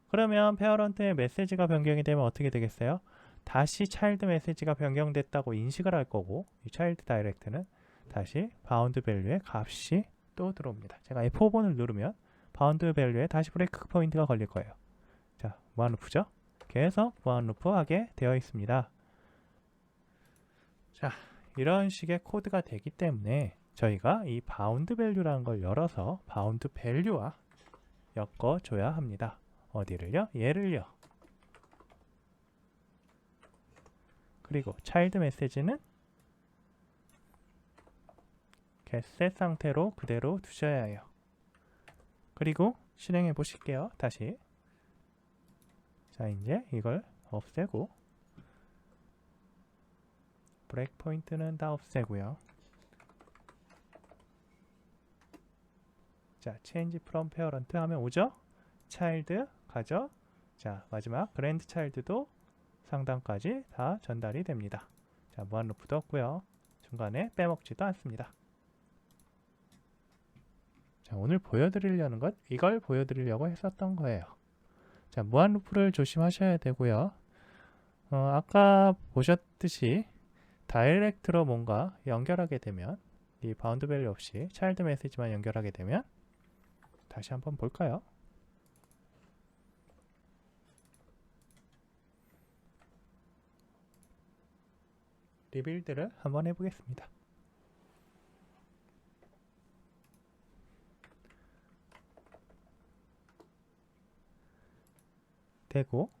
그러면 parent의 메시지가 변경이 되면 어떻게 되겠어요? 다시 child 메시지가 변경됐다고 인식을 할 거고 이 child direct는 다시 bound value의 값이 또 들어옵니다. 제가 F5번을 누르면 바운드 밸류에 다시 브레이크 포인트가 걸릴 거예요. 자, 무한 루프죠? 계속 무한 루프 하게 되어 있습니다. 자, 이런 식의 코드가 되기 때문에 저희가 이 바운드 밸류라는 걸 열어서 바운드 밸류와 엮어줘야 합니다. 어디를요? 얘를요. 그리고 차일드 메시지는 getset 상태로 그대로 두셔야 해요. 그리고 실행해 보실게요. 다시. 자, 이제 이걸 없애고 브레이크 포인트는 다 없애고요. 자, change from parent 하면 오죠? child 가죠? 자, 마지막 grand child도 상단까지 다 전달이 됩니다. 자, 무한 루프도 없고요. 중간에 빼먹지도 않습니다. 자, 오늘 보여드리려는 것, 이걸 보여드리려고 했었던 거예요. 자, 무한 루프를 조심하셔야 되고요. 아까 보셨듯이 다이렉트로 뭔가 연결하게 되면 이 바운드 밸류 없이 차일드 메시지만 연결하게 되면 다시 한번 볼까요? 리빌드를 한번 해보겠습니다. 되고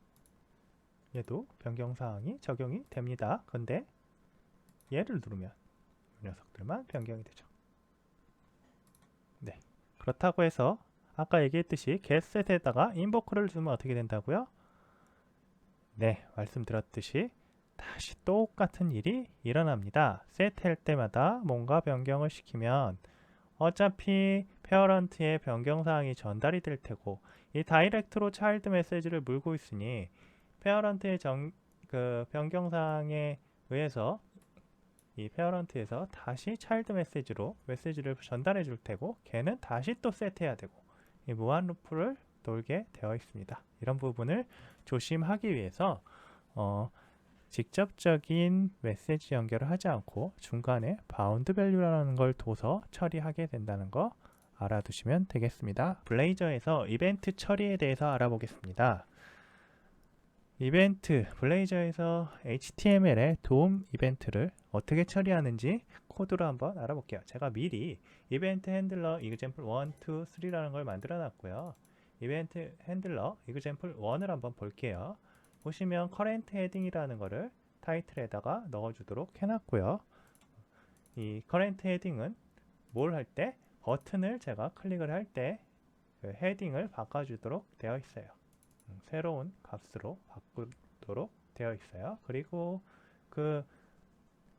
얘도 변경사항이 적용이 됩니다. 근데 얘를 누르면 이 녀석들만 변경이 되죠. 네, 그렇다고 해서 아까 얘기했듯이 getset에다가 invoke를 주면 어떻게 된다고요? 네, 말씀드렸듯이 다시 똑같은 일이 일어납니다. set 할 때마다 뭔가 변경을 시키면 어차피 페어런트의 변경사항이 전달이 될 테고 이 다이렉트로 차일드 메시지를 물고 있으니 페어런트의 변경사항에 의해서 이 페어런트에서 다시 차일드 메시지를 전달해 줄 테고 걔는 다시 또 세트해야 되고 이 무한 루프를 돌게 되어 있습니다. 이런 부분을 조심하기 위해서 직접적인 메시지 연결을 하지 않고 중간에 바운드 밸류라는 걸 둬서 처리하게 된다는 거 알아두시면 되겠습니다. 블레이저에서 이벤트 처리에 대해서 알아보겠습니다. 블레이저에서 HTML의 도움 이벤트를 어떻게 처리하는지 코드로 한번 알아볼게요. 제가 미리 이벤트 핸들러 example 1, 2, 3라는 걸 만들어 놨고요. 이벤트 핸들러 example 1을 한번 볼게요. 보시면 current heading이라는 거를 타이틀에다가 넣어주도록 해놨고요. 이 current heading은 뭘 할 때? 버튼을 제가 클릭을 할 때 그 헤딩을 바꿔주도록 되어 있어요. 새로운 값으로 바꾸도록 되어 있어요. 그리고 그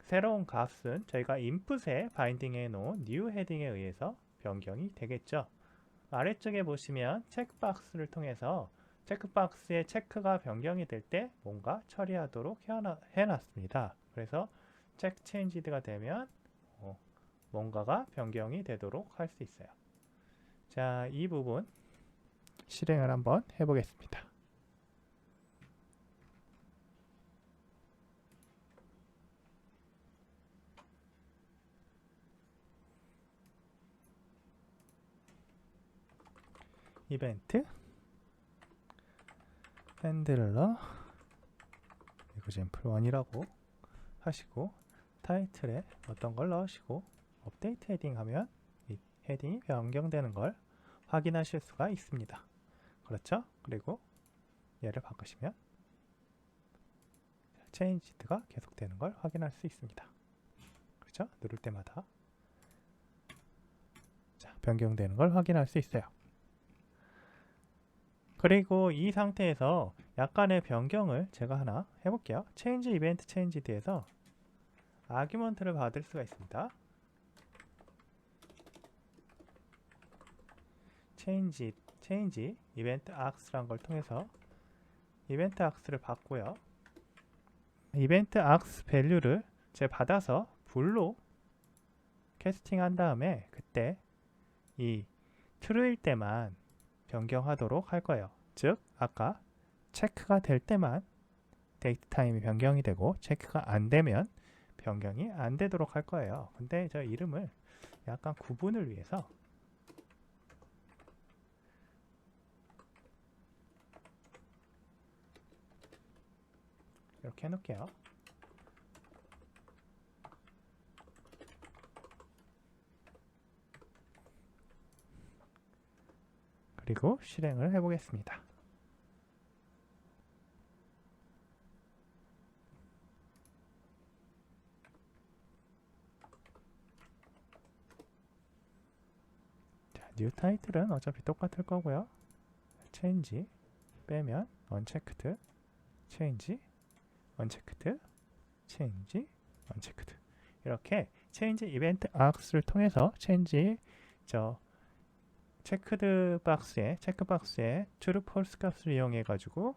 새로운 값은 저희가 인풋에 바인딩해 놓은 new 헤딩에 의해서 변경이 되겠죠. 아래쪽에 보시면 체크박스를 통해서 체크박스의 체크가 변경이 될 때 뭔가 처리하도록 해놨습니다. 그래서 체크 체인지드가 되면 뭔가가 변경이 되도록 할 수 있어요. 자, 이 부분 실행을 한번 해보겠습니다. 이벤트 핸들러 example 1이라고 하시고 타이틀에 어떤 걸 넣으시고 업데이트 헤딩 하면 이 헤딩이 변경되는 걸 확인하실 수가 있습니다. 그렇죠? 그리고 얘를 바꾸시면 체인지드가 계속되는 걸 확인할 수 있습니다. 그렇죠? 누를 때마다 자, 변경되는 걸 확인할 수 있어요. 그리고 이 상태에서 약간의 변경을 제가 하나 해볼게요. change event changed에서 아규먼트를 받을 수가 있습니다. change 이벤트 ax라는 걸 통해서 이벤트 ax를 받고요. 이벤트 ax 밸류를 제가 받아서 불로 캐스팅 한 다음에 그때 이 true일 때만 변경하도록 할 거예요. 즉 아까 체크가 될 때만 데이트 타임이 변경이 되고 체크가 안 되면 변경이 안 되도록 할 거예요. 근데 저 이름을 약간 구분을 위해서 이렇게 해놓을게요. 그리고 실행을 해보겠습니다. 자, new title은 어차피 똑같을 거고요. change 빼면 unchecked, change, unchecked, change, unchecked. 이렇게 change event ax를 통해서 change 체크드 박스에 체크박스에 true, false 값을 이용해 가지고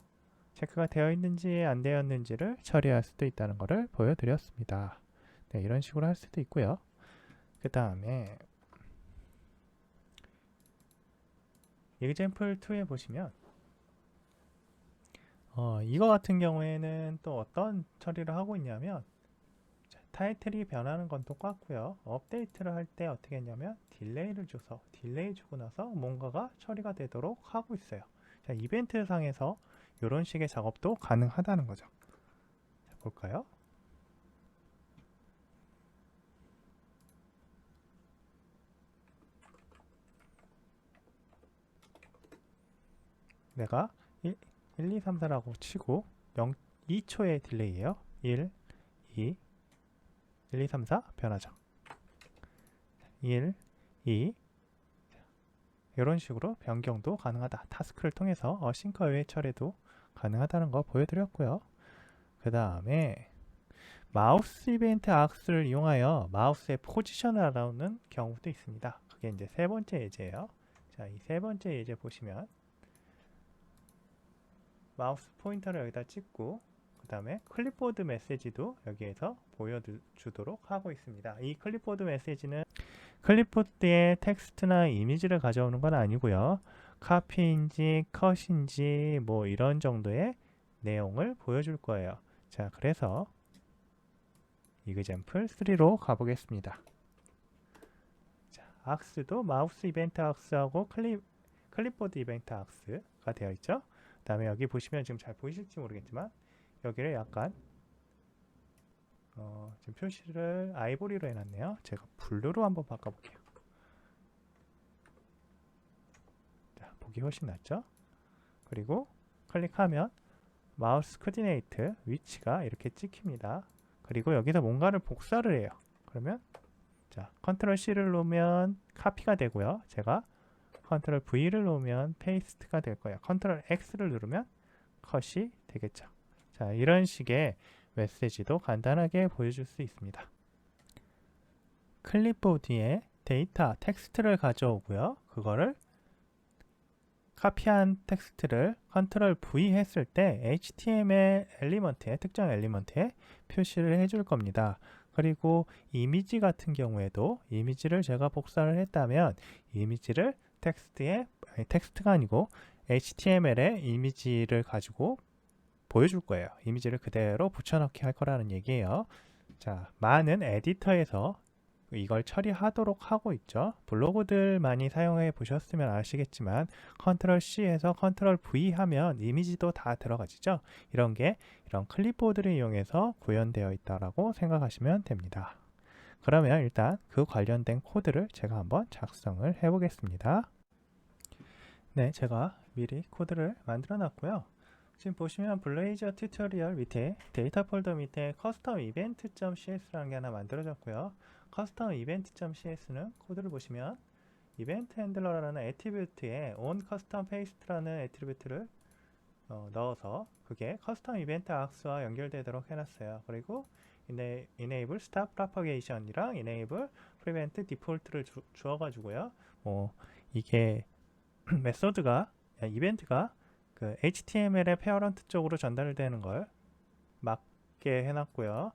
체크가 되어 있는지 안 되었는지를 처리할 수도 있다는 것을 보여드렸습니다. 네, 이런 식으로 할 수도 있고요. 그 다음에 example 2에 보시면 이거 같은 경우에는 또 어떤 처리를 하고 있냐면 타이틀이 변하는 건 똑같고요. 업데이트를 할 때 어떻게 했냐면 딜레이를 줘서 딜레이 주고 나서 뭔가가 처리가 되도록 하고 있어요. 자, 이벤트 상에서 이런 식의 작업도 가능하다는 거죠. 자, 볼까요? 내가 1, 2, 3, 4라고 치고 2초의 딜레이예요. 1, 2, 1, 2, 3, 4 변하죠. 1, 2 이런 식으로 변경도 가능하다. 타스크를 통해서 싱커 외의 처리도 가능하다는 거 보여드렸고요. 그 다음에 마우스 이벤트 악스를 이용하여 마우스의 포지션을 알아오는 경우도 있습니다. 그게 이제 세 번째 예제예요. 자, 이 세 번째 예제 보시면 마우스 포인터를 여기다 찍고 그 다음에 클립보드 메시지도 여기에서 보여주도록 하고 있습니다. 이 클립보드 메시지는 클립보드에 텍스트나 이미지를 가져오는 건 아니고요. 카피인지 컷인지 뭐 이런 정도의 내용을 보여줄 거예요. 자, 그래서 example 3로 가보겠습니다. 자, 악스도 마우스 이벤트 악스하고 클립보드 이벤트 악스가 되어 있죠. 그 다음에 여기 보시면 지금 잘 보이실지 모르겠지만 여기를 약간 지금 표시를 아이보리로 해놨네요. 제가 블루로 한번 바꿔볼게요. 자, 보기 훨씬 낫죠? 그리고 클릭하면 마우스 코디네이트 위치가 이렇게 찍힙니다. 그리고 여기서 뭔가를 복사를 해요. 그러면 자, 컨트롤 C를 놓으면 카피가 되고요. 제가 컨트롤 V를 놓으면 페이스트가 될 거예요. 컨트롤 X를 누르면 컷이 되겠죠. 자, 이런 식의 메시지도 간단하게 보여줄 수 있습니다. 클립보드에 데이터, 텍스트를 가져오고요. 그거를 카피한 텍스트를 컨트롤 V 했을 때 HTML 엘리먼트에, 특정 엘리먼트에 표시를 해줄 겁니다. 그리고 이미지 같은 경우에도 이미지를 제가 복사를 했다면 이미지를 텍스트가 아니고 HTML에 이미지를 가지고 보여줄 거예요. 이미지를 그대로 붙여넣기 할 거라는 얘기예요. 자, 많은 에디터에서 이걸 처리하도록 하고 있죠. 블로그들 많이 사용해 보셨으면 아시겠지만 컨트롤 C에서 컨트롤 V 하면 이미지도 다 들어가지죠. 이런 클립보드를 이용해서 구현되어 있다라고 생각하시면 됩니다. 그러면 일단 그 관련된 코드를 제가 한번 작성을 해 보겠습니다. 네, 제가 미리 코드를 만들어 놨고요. 지금 보시면 블레이저 튜토리얼 밑에 데이터 폴더 밑에 커스텀 이벤트.cs라는 게 하나 만들어졌고요. 커스텀 이벤트.cs는 코드를 보시면 이벤트 핸들러라는 애트리뷰트에 on custom paste라는 애트리뷰트를 넣어서 그게 커스텀 이벤트 악스와 연결되도록 해놨어요. 그리고 enable stop propagation이랑 enable prevent default를 주어가지고요. 이게 메소드가 이벤트가 그 HTML의 페어런트 쪽으로 전달되는 걸 맞게 해놨고요.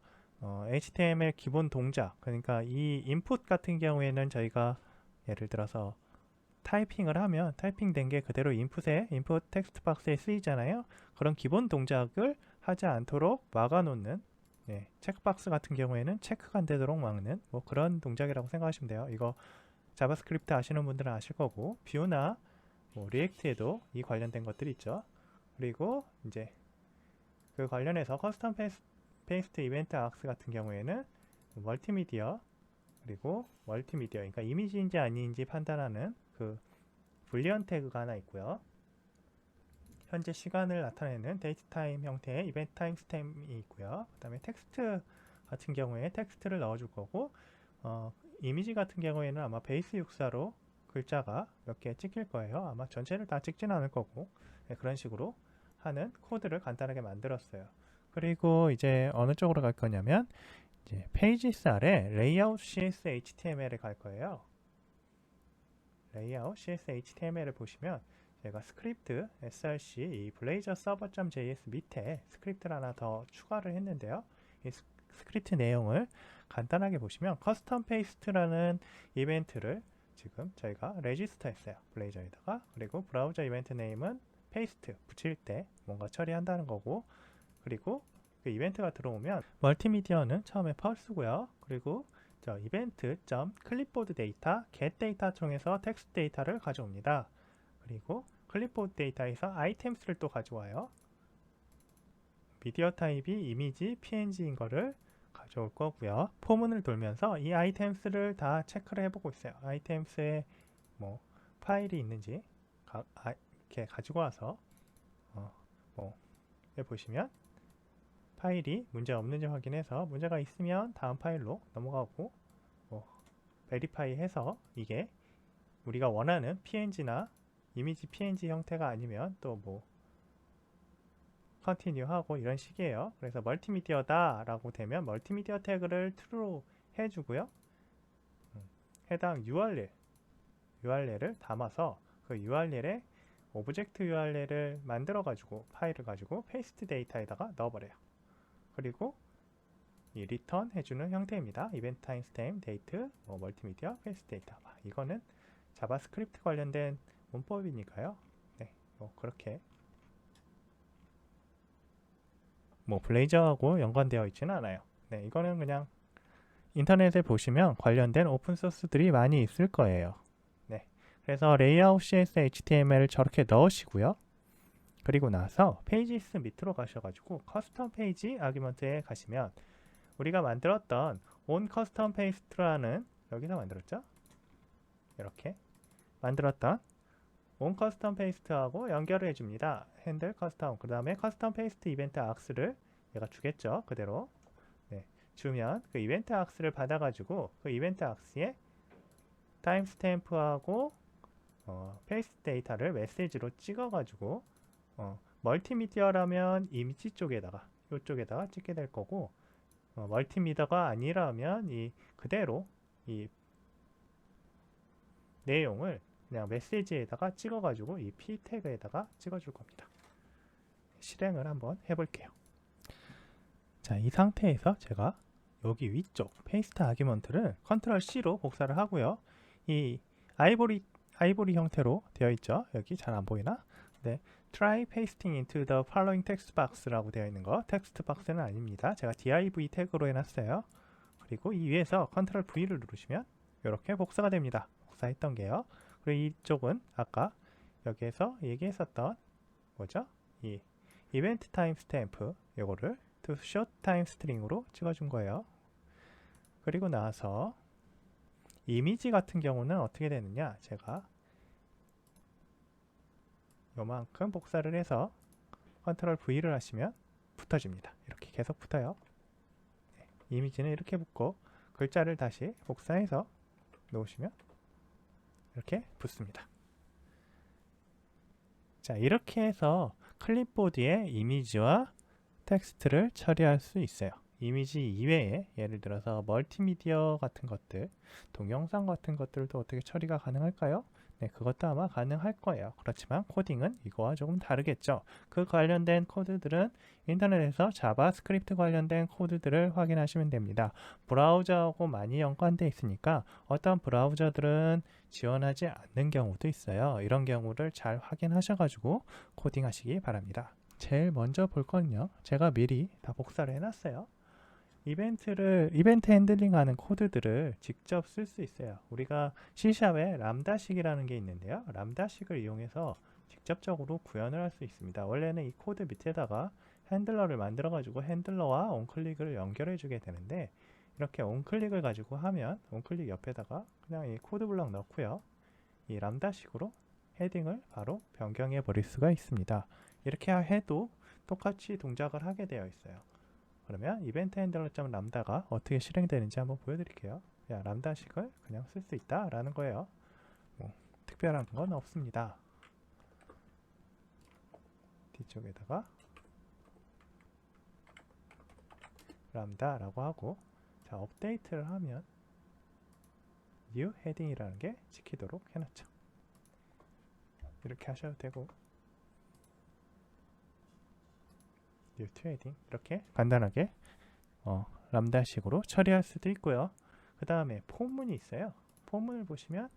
HTML 기본 동작, 그러니까 이 인풋 같은 경우에는 저희가 예를 들어서 타이핑을 하면 타이핑된 게 그대로 인풋 텍스트 박스에 쓰이잖아요. 그런 기본 동작을 하지 않도록 막아놓는, 체크박스 같은 경우에는 체크가 안 되도록 막는 뭐 그런 동작이라고 생각하시면 돼요. 이거 자바스크립트 아시는 분들은 아실 거고, 뷰나 뭐 리액트에도 이 관련된 것들이 있죠. 그리고 이제 그 관련해서 커스텀 페이스트 이벤트 악스 같은 경우에는 멀티미디어, 그리고 멀티미디어, 그러니까 이미지인지 아닌지 판단하는 그 불리언 태그가 하나 있고요. 현재 시간을 나타내는 데이트 타임 형태의 이벤트 타임 스탬이 있고요. 그 다음에 텍스트 같은 경우에 텍스트를 넣어줄 거고, 이미지 같은 경우에는 아마 베이스 64로 글자가 몇 개 찍힐 거예요. 아마 전체를 다 찍지는 않을 거고, 그런 식으로 하는 코드를 간단하게 만들었어요. 그리고 이제 어느 쪽으로 갈 거냐면 이제 페이지스 아래 레이아웃 CS HTML에 갈 거예요. 레이아웃 CS HTML을 보시면 제가 스크립트 src 이 블레이저 서버.js 밑에 스크립트를 하나 더 추가를 했는데요. 이 스크립트 내용을 간단하게 보시면 커스텀 페이스트라는 이벤트를 지금 저희가 레지스터 했어요. 블레이저에다가. 그리고 브라우저 이벤트 네임은 페이스트 붙일 때 뭔가 처리한다는 거고, 그리고 그 이벤트가 들어오면 멀티미디어는 처음에 펄스고요. 그리고 저 이벤트.클립보드 데이터 get 데이터 통해서 텍스트 데이터를 가져옵니다. 그리고 클립보드 데이터에서 아이템스를 또 가져와요. 미디어 타입이 이미지, PNG인 거를 가져올 거고요. 포문을 돌면서 이 아이템스를 다 체크를 해보고 있어요. 아이템스에 뭐 파일이 있는지 이렇게 가지고 와서 보시면 파일이 문제 없는지 확인해서 문제가 있으면 다음 파일로 넘어가고 베리파이 해서 이게 우리가 원하는 PNG나 이미지 PNG 형태가 아니면 또 뭐 컨티뉴 하고 이런 식이에요. 그래서 멀티미디어다 라고 되면 멀티미디어 태그를 true로 해주고요. 해당 URL을 담아서 그 URL에 오브젝트 URL을 만들어 가지고 파일을 가지고 페이스트 데이터에다가 넣어버려요. 그리고 이 리턴 해주는 형태입니다. 이벤트 타임스탬 데이트 멀티미디어 페이스트 데이터. 이거는 자바스크립트 관련된 문법이니까요. 그렇게 블레이저하고 연관되어 있지는 않아요. 이거는 그냥 인터넷에 보시면 관련된 오픈소스들이 많이 있을 거예요. 그래서 레이아웃 CS HTML을 저렇게 넣으시고요. 그리고 나서 페이지스 밑으로 가셔가지고 커스텀 페이지 아규먼트에 가시면 우리가 만들었던 on custom paste라는 여기서 만들었죠? 이렇게 만들었던 on custom paste하고 연결을 해줍니다. 핸들 custom, 그 다음에 custom paste 이벤트 ax를 얘가 주겠죠? 그대로 주면 그 이벤트 ax를 받아가지고 그 이벤트 ax에 타임스탬프하고 페이스트 데이터를 메시지로 찍어가지고 멀티미디어라면 이미지 쪽에다가 이쪽에다가 찍게 될 거고, 멀티미디어가 아니라면 그대로 이 내용을 그냥 메시지에다가 찍어가지고 이 p 태그에다가 찍어줄 겁니다. 실행을 한번 해볼게요. 자, 이 상태에서 제가 여기 위쪽 페이스트 아규먼트를 컨트롤 C로 복사를 하고요. 이 아이보리 형태로 되어 있죠. 여기 잘 안 보이나? try pasting into the following text box라고 되어 있는 거, 텍스트 박스는 아닙니다. 제가 div 태그로 해놨어요. 그리고 이 위에서 컨트롤 V를 누르시면 이렇게 복사가 됩니다. 복사했던 게요. 그리고 이쪽은 아까 여기에서 얘기했었던 뭐죠? 이 이벤트 타임 스탬프 이거를 to short time string으로 찍어준 거예요. 그리고 나서 이미지 같은 경우는 어떻게 되느냐, 제가 요만큼 복사를 해서 컨트롤 V를 하시면 붙어집니다. 이렇게 계속 붙어요. 이미지는 이렇게 붙고 글자를 다시 복사해서 놓으시면 이렇게 붙습니다. 자, 이렇게 해서 클립보드에 이미지와 텍스트를 처리할 수 있어요. 이미지 이외에 예를 들어서 멀티미디어 같은 것들, 동영상 같은 것들도 어떻게 처리가 가능할까요? 네, 그것도 아마 가능할 거예요. 그렇지만 코딩은 이거와 조금 다르겠죠. 그 관련된 코드들은 인터넷에서 자바스크립트 관련된 코드들을 확인하시면 됩니다. 브라우저하고 많이 연관되어 있으니까 어떤 브라우저들은 지원하지 않는 경우도 있어요. 이런 경우를 잘 확인하셔가지고 코딩하시기 바랍니다. 제일 먼저 볼 건요. 제가 미리 다 복사를 해놨어요. 이벤트 핸들링하는 코드들을 직접 쓸 수 있어요. 우리가 C샵에 람다식이라는 게 있는데요. 람다식을 이용해서 직접적으로 구현을 할 수 있습니다. 원래는 이 코드 밑에다가 핸들러를 만들어 가지고 핸들러와 온클릭을 연결해 주게 되는데, 이렇게 온클릭을 가지고 하면 온클릭 옆에다가 그냥 이 코드 블럭 넣고요. 이 람다식으로 헤딩을 바로 변경해 버릴 수가 있습니다. 이렇게 해도 똑같이 동작을 하게 되어 있어요. 그러면 이벤트 핸들러 람다가 어떻게 실행되는지 한번 보여드릴게요. 람다식을 그냥 쓸 수 있다 라는 거예요. 뭐 특별한 건 없습니다. 뒤쪽에다가 람다라고 하고, 자, 업데이트를 하면 new 헤딩이라는 게 찍히도록 해놨죠. 이렇게 하셔도 되고, new to 헤딩 이렇게 간단하게 람다식으로 처리할 수도 있고요. 그 다음에 포문이 있어요. 포문을 보시면,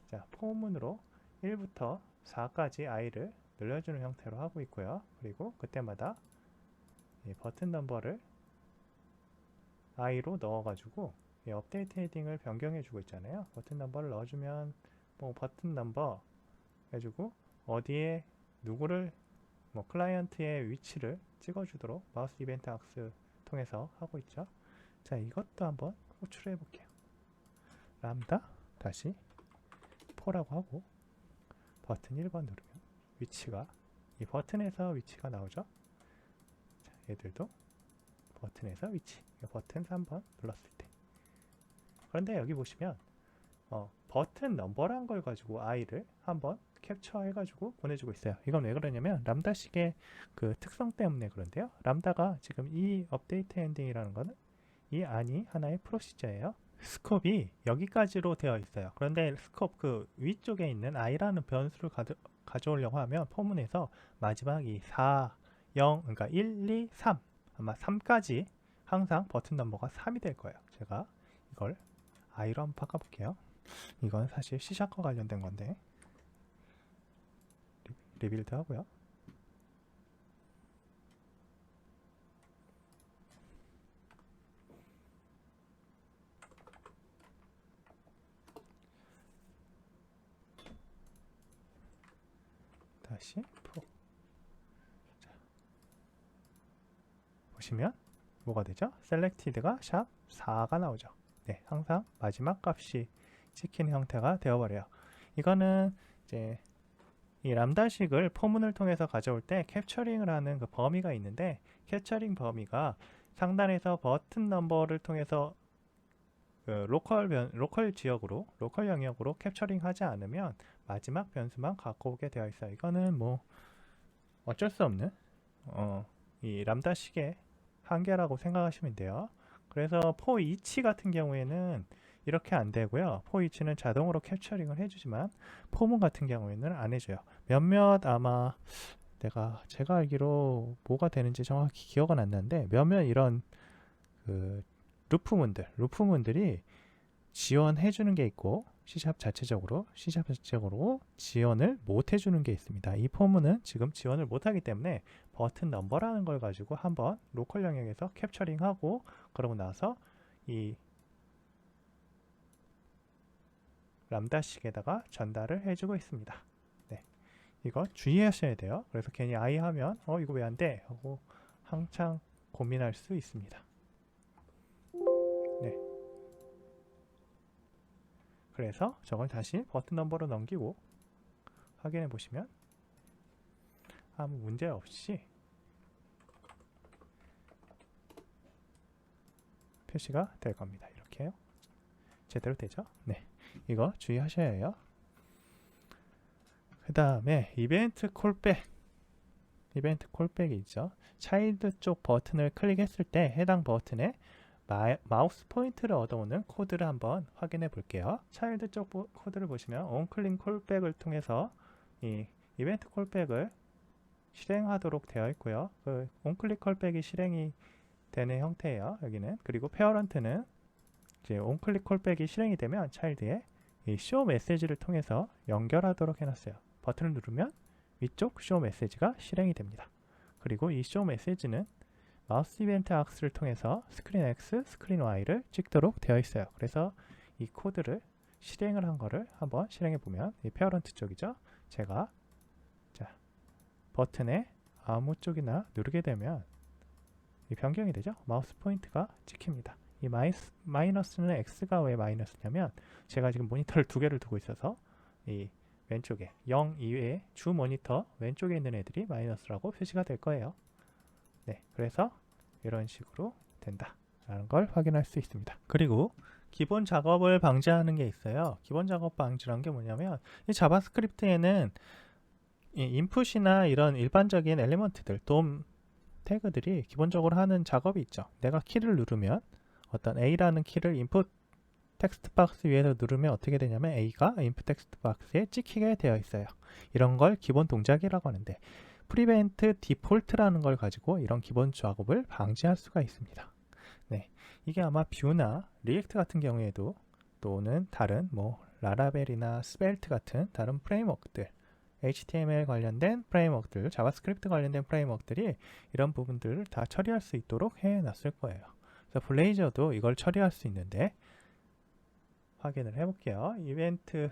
자, 포문으로 1부터 4까지 i를 늘려주는 형태로 하고 있고요. 그리고 그때마다 이 버튼 넘버를 i로 넣어가지고 이 업데이트 헤딩을 변경해 주고 있잖아요. 버튼 넘버를 넣어주면 뭐 버튼 넘버 해주고, 어디에 누구를 클라이언트의 위치를 찍어주도록 마우스 이벤트 악스 통해서 하고 있죠. 자, 이것도 한번 호출해 볼게요. 람다 다시 4라고 하고 버튼 1번 누르면 위치가 이 버튼에서 위치가 나오죠. 자, 얘들도 버튼에서 위치, 버튼 3번 눌렀을 때. 그런데 여기 보시면 버튼 넘버란 걸 가지고 i를 한번 캡처 해가지고 보내주고 있어요. 이건 왜 그러냐면 람다식의 그 특성 때문에 그런데요. 람다가 지금 이 업데이트 엔딩이라는 거는 이 안이 하나의 프로시저예요. 스콥이 여기까지로 되어 있어요. 그런데 스콥 그 위쪽에 있는 i라는 변수를 가져오려고 하면 포문에서 마지막 이 4, 0, 그러니까 1, 2, 3, 아마 3까지 항상 버튼 넘버가 3이 될 거예요. 제가 이걸 i로 한번 바꿔볼게요. 이건 사실 C샵과 관련된 건데 리빌드 하고요. 다시 프로. 자, 보시면 뭐가 되죠? 셀렉티드가 샵 4가 나오죠. 네, 항상 마지막 값이 찍히는 형태가 되어버려요. 이거는 이제 이 람다식을 포문을 통해서 가져올 때 캡처링을 하는 그 범위가 있는데, 캡처링 범위가 상단에서 버튼 넘버를 통해서 그 로컬 지역으로, 로컬 영역으로 캡처링 하지 않으면 마지막 변수만 갖고 오게 되어 있어요. 이거는 뭐 어쩔 수 없는 이 람다식의 한계라고 생각하시면 돼요. 그래서 포이치 같은 경우에는 이렇게 안 되고요. 포이치는 자동으로 캡처링을 해주지만 포문 같은 경우에는 안 해줘요. 몇몇 아마 제가 알기로 뭐가 되는지 정확히 기억은 안 나는데, 몇몇 이런 그 루프문들이 지원해주는 게 있고 C샵 자체적으로 지원을 못 해주는 게 있습니다. 이 포문은 지금 지원을 못하기 때문에 버튼 넘버라는 걸 가지고 한번 로컬 영역에서 캡처링하고, 그러고 나서 이 람다식에다가 전달을 해주고 있습니다. 네, 이거 주의하셔야 돼요. 그래서 괜히 i 하면 이거 왜 안 돼? 하고 한창 고민할 수 있습니다. 네, 그래서 저걸 다시 버튼 넘버로 넘기고 확인해 보시면 아무 문제 없이 표시가 될 겁니다. 이렇게요. 제대로 되죠? 네, 이거 주의하셔야 해요. 그 다음에 이벤트 콜백이 있죠. 차일드 쪽 버튼을 클릭했을 때 해당 버튼에 마우스 포인트를 얻어오는 코드를 한번 확인해 볼게요. 차일드 쪽 코드를 보시면 onClick 콜백을 통해서 이 이벤트 콜백을 실행하도록 되어 있고요. 그 onClick 콜백이 실행이 되는 형태예요. 여기는. 그리고 페어런트는 이제 onClick 콜백이 실행이 되면 차일드에 이 show 메시지를 통해서 연결하도록 해놨어요. 버튼을 누르면 위쪽 show 메시지가 실행이 됩니다. 그리고 이 show 메시지는 마우스 이벤트 악스를 통해서 스크린 X, 스크린 Y를 찍도록 되어 있어요. 그래서 이 코드를 실행을 한 거를 한번 실행해 보면 이 페어런트 쪽이죠. 제가 버튼에 아무 쪽이나 누르게 되면 이 변경이 되죠. 마우스 포인트가 찍힙니다. 이 마이너스는 X가 왜 마이너스냐면 제가 지금 모니터를 두 개를 두고 있어서 이 왼쪽에 0 이외에 주 모니터 왼쪽에 있는 애들이 마이너스라고 표시가 될 거예요. 네, 그래서 이런 식으로 된다 라는 걸 확인할 수 있습니다. 그리고 기본 작업을 방지하는 게 있어요. 기본 작업 방지라는 게 뭐냐면 이 자바스크립트에는 이 인풋이나 이런 일반적인 엘리먼트들, 돔 태그들이 기본적으로 하는 작업이 있죠. 내가 키를 누르면 어떤 A라는 키를 인풋 텍스트 박스 위에서 누르면 어떻게 되냐면 A가 인풋 텍스트 박스에 찍히게 되어 있어요. 이런 걸 기본 동작이라고 하는데 프리벤트 디폴트라는 걸 가지고 이런 기본 작업을 방지할 수가 있습니다. 네, 이게 아마 뷰나 리액트 같은 경우에도 또는 다른 뭐 라라벨이나 스벨트 같은 다른 프레임워크들 HTML 관련된 프레임워크들, 자바스크립트 관련된 프레임워크들이 이런 부분들을 다 처리할 수 있도록 해놨을 거예요. 그래서 블레이저도 이걸 처리할 수 있는데 확인을 해볼게요. 이벤트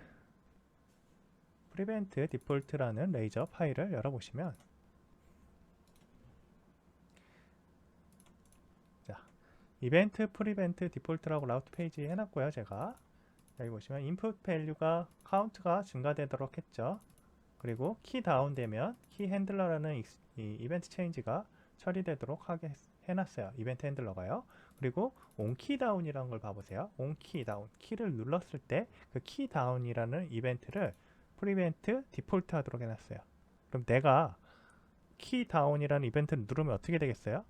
프리벤트 디폴트라는 레이저 파일을 열어보시면 자, 이벤트 프리벤트 디폴트라고 라우트 페이지에 해놨고요. 제가 여기 보시면 인풋 밸류가 카운트가 증가되도록 했죠. 그리고 키 다운 되면 키 핸들러라는 이 이벤트 체인지가 처리되도록 하게 해놨어요. 이벤트 핸들러가요. 그리고 on 키 다운이라는 걸 봐보세요. on 키 다운 키를 눌렀을 때 그 키 다운이라는 이벤트를 프리벤트 디폴트 하도록 해놨어요. 그럼 내가 키 다운이라는 이벤트를 누르면 어떻게 되겠어요?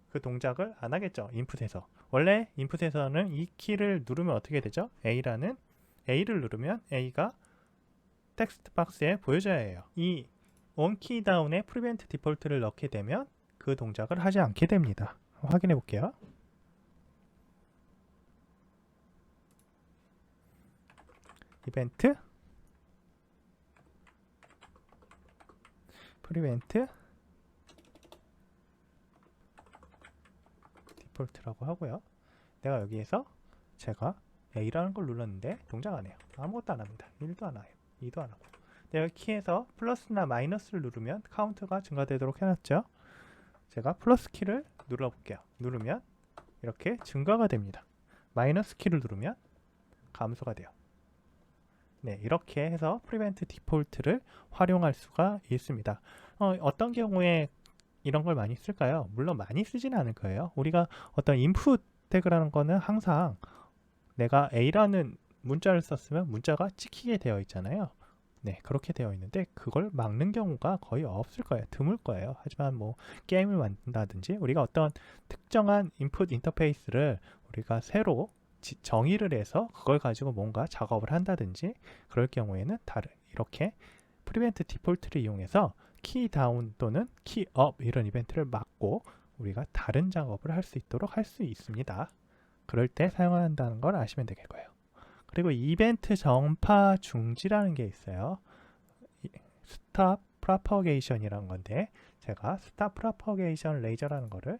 그 동작을 안 하겠죠. 인풋에서. 원래 인풋에서는 이 키를 누르면 어떻게 되죠? A를 누르면 A가 텍스트 박스에 보여져야 해요. 이 onKey down에 prevent default를 넣게 되면 그 동작을 하지 않게 됩니다. 확인해 볼게요. 이벤트 prevent default라고 하고요. 내가 여기에서 제가 A라는 걸 눌렀는데 동작 안 해요. 아무것도 안 합니다. 1도 안 해요. 2도 안 하고. 내가 키에서 플러스나 마이너스를 누르면 카운트가 증가되도록 해놨죠. 제가 플러스 키를 눌러볼게요. 누르면 이렇게 증가가 됩니다. 마이너스 키를 누르면 감소가 돼요. 네, 이렇게 해서 프리벤트 디폴트를 활용할 수가 있습니다. 어떤 경우에 이런 걸 많이 쓸까요? 물론 많이 쓰지는 않을 거예요. 우리가 어떤 인풋 태그라는 거는 항상 내가 A라는 문자를 썼으면 문자가 찍히게 되어 있잖아요. 네, 그렇게 되어 있는데 그걸 막는 경우가 거의 없을 거예요. 드물 거예요. 하지만 뭐 게임을 만든다든지 우리가 어떤 특정한 인풋 인터페이스를 우리가 새로 정의를 해서 그걸 가지고 뭔가 작업을 한다든지 그럴 경우에는 이렇게 프리벤트 디폴트를 이용해서 키 다운 또는 키 업 이런 이벤트를 막고 우리가 다른 작업을 할 수 있도록 할 수 있습니다. 그럴 때 사용한다는 걸 아시면 되겠고요. 그리고 이벤트 전파 중지라는 게 있어요. 스탑 프로퍼게이션이라는 건데 제가 스탑 프로퍼게이션 레이저라는 거를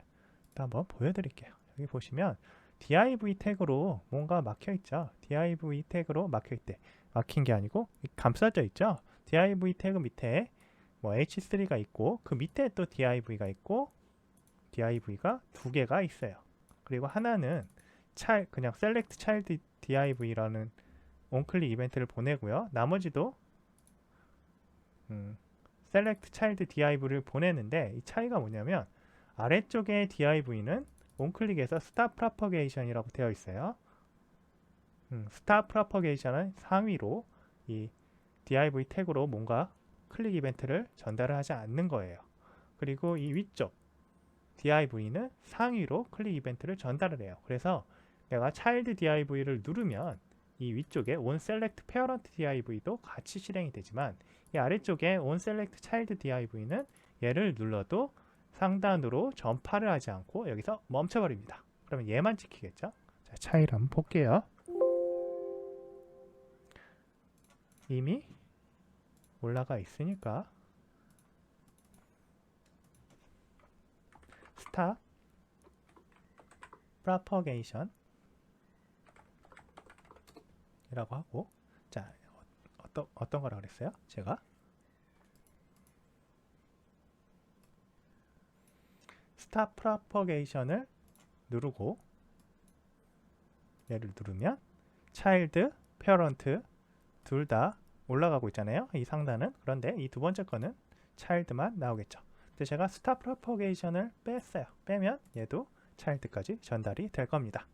또 한번 보여드릴게요. 여기 보시면 div 태그로 뭔가 막혀 있죠. div 태그로 막혀 있대. 막힌 게 아니고 감싸져 있죠. div 태그 밑에 뭐 h3가 있고 그 밑에 또 div가 있고 div가 두 개가 있어요. 그리고 하나는 그냥 select child div라는 onClick 이벤트를 보내고요. 나머지도 select child div를 보내는데 이 차이가 뭐냐면 아래쪽에 div는 onClick에서 stop propagation이라고 되어 있어요. stop propagation은 상위로 이 div 태그로 뭔가 클릭 이벤트를 전달을 하지 않는 거예요. 그리고 이 위쪽 div는 상위로 클릭 이벤트를 전달을 해요. 그래서 내가 child div를 누르면 이 위쪽에 onSelect parent div도 같이 실행이 되지만 이 아래쪽에 onSelect child div는 얘를 눌러도 상단으로 전파를 하지 않고 여기서 멈춰버립니다. 그러면 얘만 찍히겠죠? 자, 차이를 한번 볼게요. 이미 올라가 있으니까 stop propagation 이라고 하고, 자, 어떤 거라 그랬어요? 제가 stop propagation을 누르고 얘를 누르면 child, parent 둘 다 올라가고 있잖아요. 이 상단은. 그런데 이 두 번째 거는 child만 나오겠죠. 근데 제가 stop propagation을 뺐어요. 빼면 얘도 child까지 전달이 될 겁니다.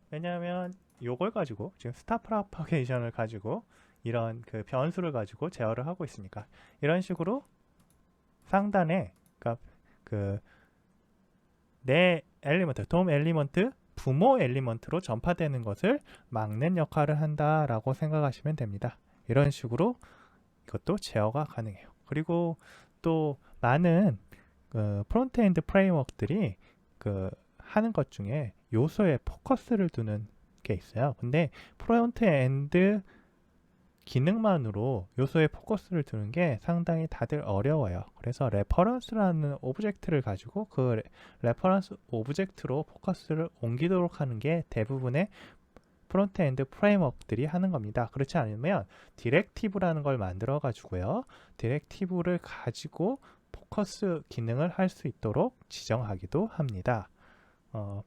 왜냐하면 요걸 가지고 지금 stop propagation을 가지고 이런 그 변수를 가지고 제어를 하고 있으니까 이런 식으로 상단에 그러니까 그 내 엘리먼트, 돔 엘리먼트, 부모 엘리먼트로 전파되는 것을 막는 역할을 한다라고 생각하시면 됩니다. 이런 식으로 이것도 제어가 가능해요. 그리고 또 많은 프론트엔드 프레임워크들이 하는 것 중에 요소에 포커스를 두는 게 있어요. 근데 프론트엔드 기능만으로 요소에 포커스를 두는 게 상당히 다들 어려워요. 그래서 레퍼런스라는 오브젝트를 가지고 그 레퍼런스 오브젝트로 포커스를 옮기도록 하는 게 대부분의 프론트엔드 프레임워크들이 하는 겁니다. 그렇지 않으면 디렉티브라는 걸 만들어 가지고요. 디렉티브를 가지고 포커스 기능을 할 수 있도록 지정하기도 합니다.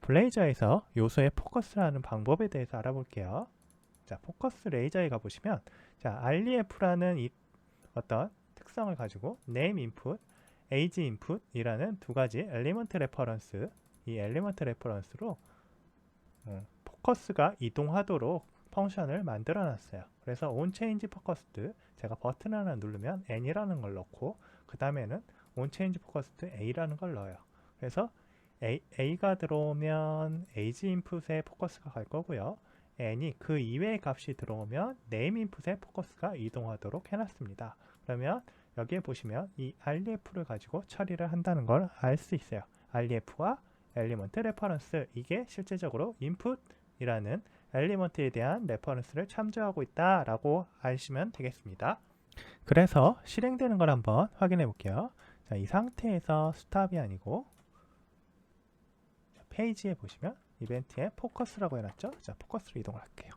블레이저에서 요소의 포커스라는 방법에 대해서 알아볼게요. 자, 포커스 레이저에 가보시면 자, REF라는 이 어떤 특성을 가지고 name input, age input 이라는 두 가지 엘리먼트 레퍼런스, 이 엘리먼트 레퍼런스로 포커스가 이동하도록 펑션을 만들어 놨어요. 그래서 onChange focused, 제가 버튼 하나 누르면 n이라는 걸 넣고 그 다음에는 onChange focused a라는 걸 넣어요. 그래서 a가 들어오면 age input에 포커스가 갈 거고요. n이 그 이외의 값이 들어오면 name input에 포커스가 이동하도록 해놨습니다. 그러면 여기에 보시면 이 REF를 가지고 처리를 한다는 걸 알 수 있어요. REF와 엘리먼트 레퍼런스, 이게 실제적으로 input이라는 엘리먼트에 대한 레퍼런스를 참조하고 있다라고 아시면 되겠습니다. 그래서 실행되는 걸 한번 확인해 볼게요. 자, 이 상태에서 스탑이 아니고 페이지에 보시면 이벤트에 포커스라고 해놨죠. 자, 포커스로 이동을 할게요.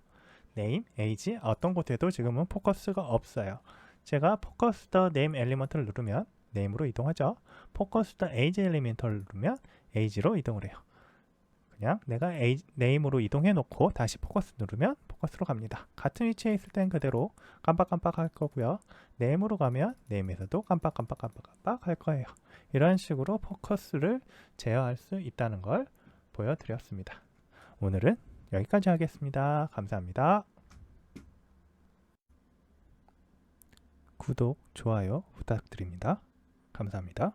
name, age, 어떤 곳에도 지금은 포커스가 없어요. 제가 포커스 더 name 엘리먼트를 누르면 name으로 이동하죠. 포커스 더 age 엘리먼트를 누르면 age로 이동을 해요. 그냥 내가 name으로 이동해 놓고 다시 포커스 누르면 포커스로 갑니다. 같은 위치에 있을 땐 그대로 깜빡깜빡 할 거고요. name으로 가면 name에서도 깜빡깜빡 할 거예요. 이런 식으로 포커스를 제어할 수 있다는 걸 보여드렸습니다. 오늘은 여기까지 하겠습니다. 감사합니다. 구독, 좋아요 부탁드립니다. 감사합니다.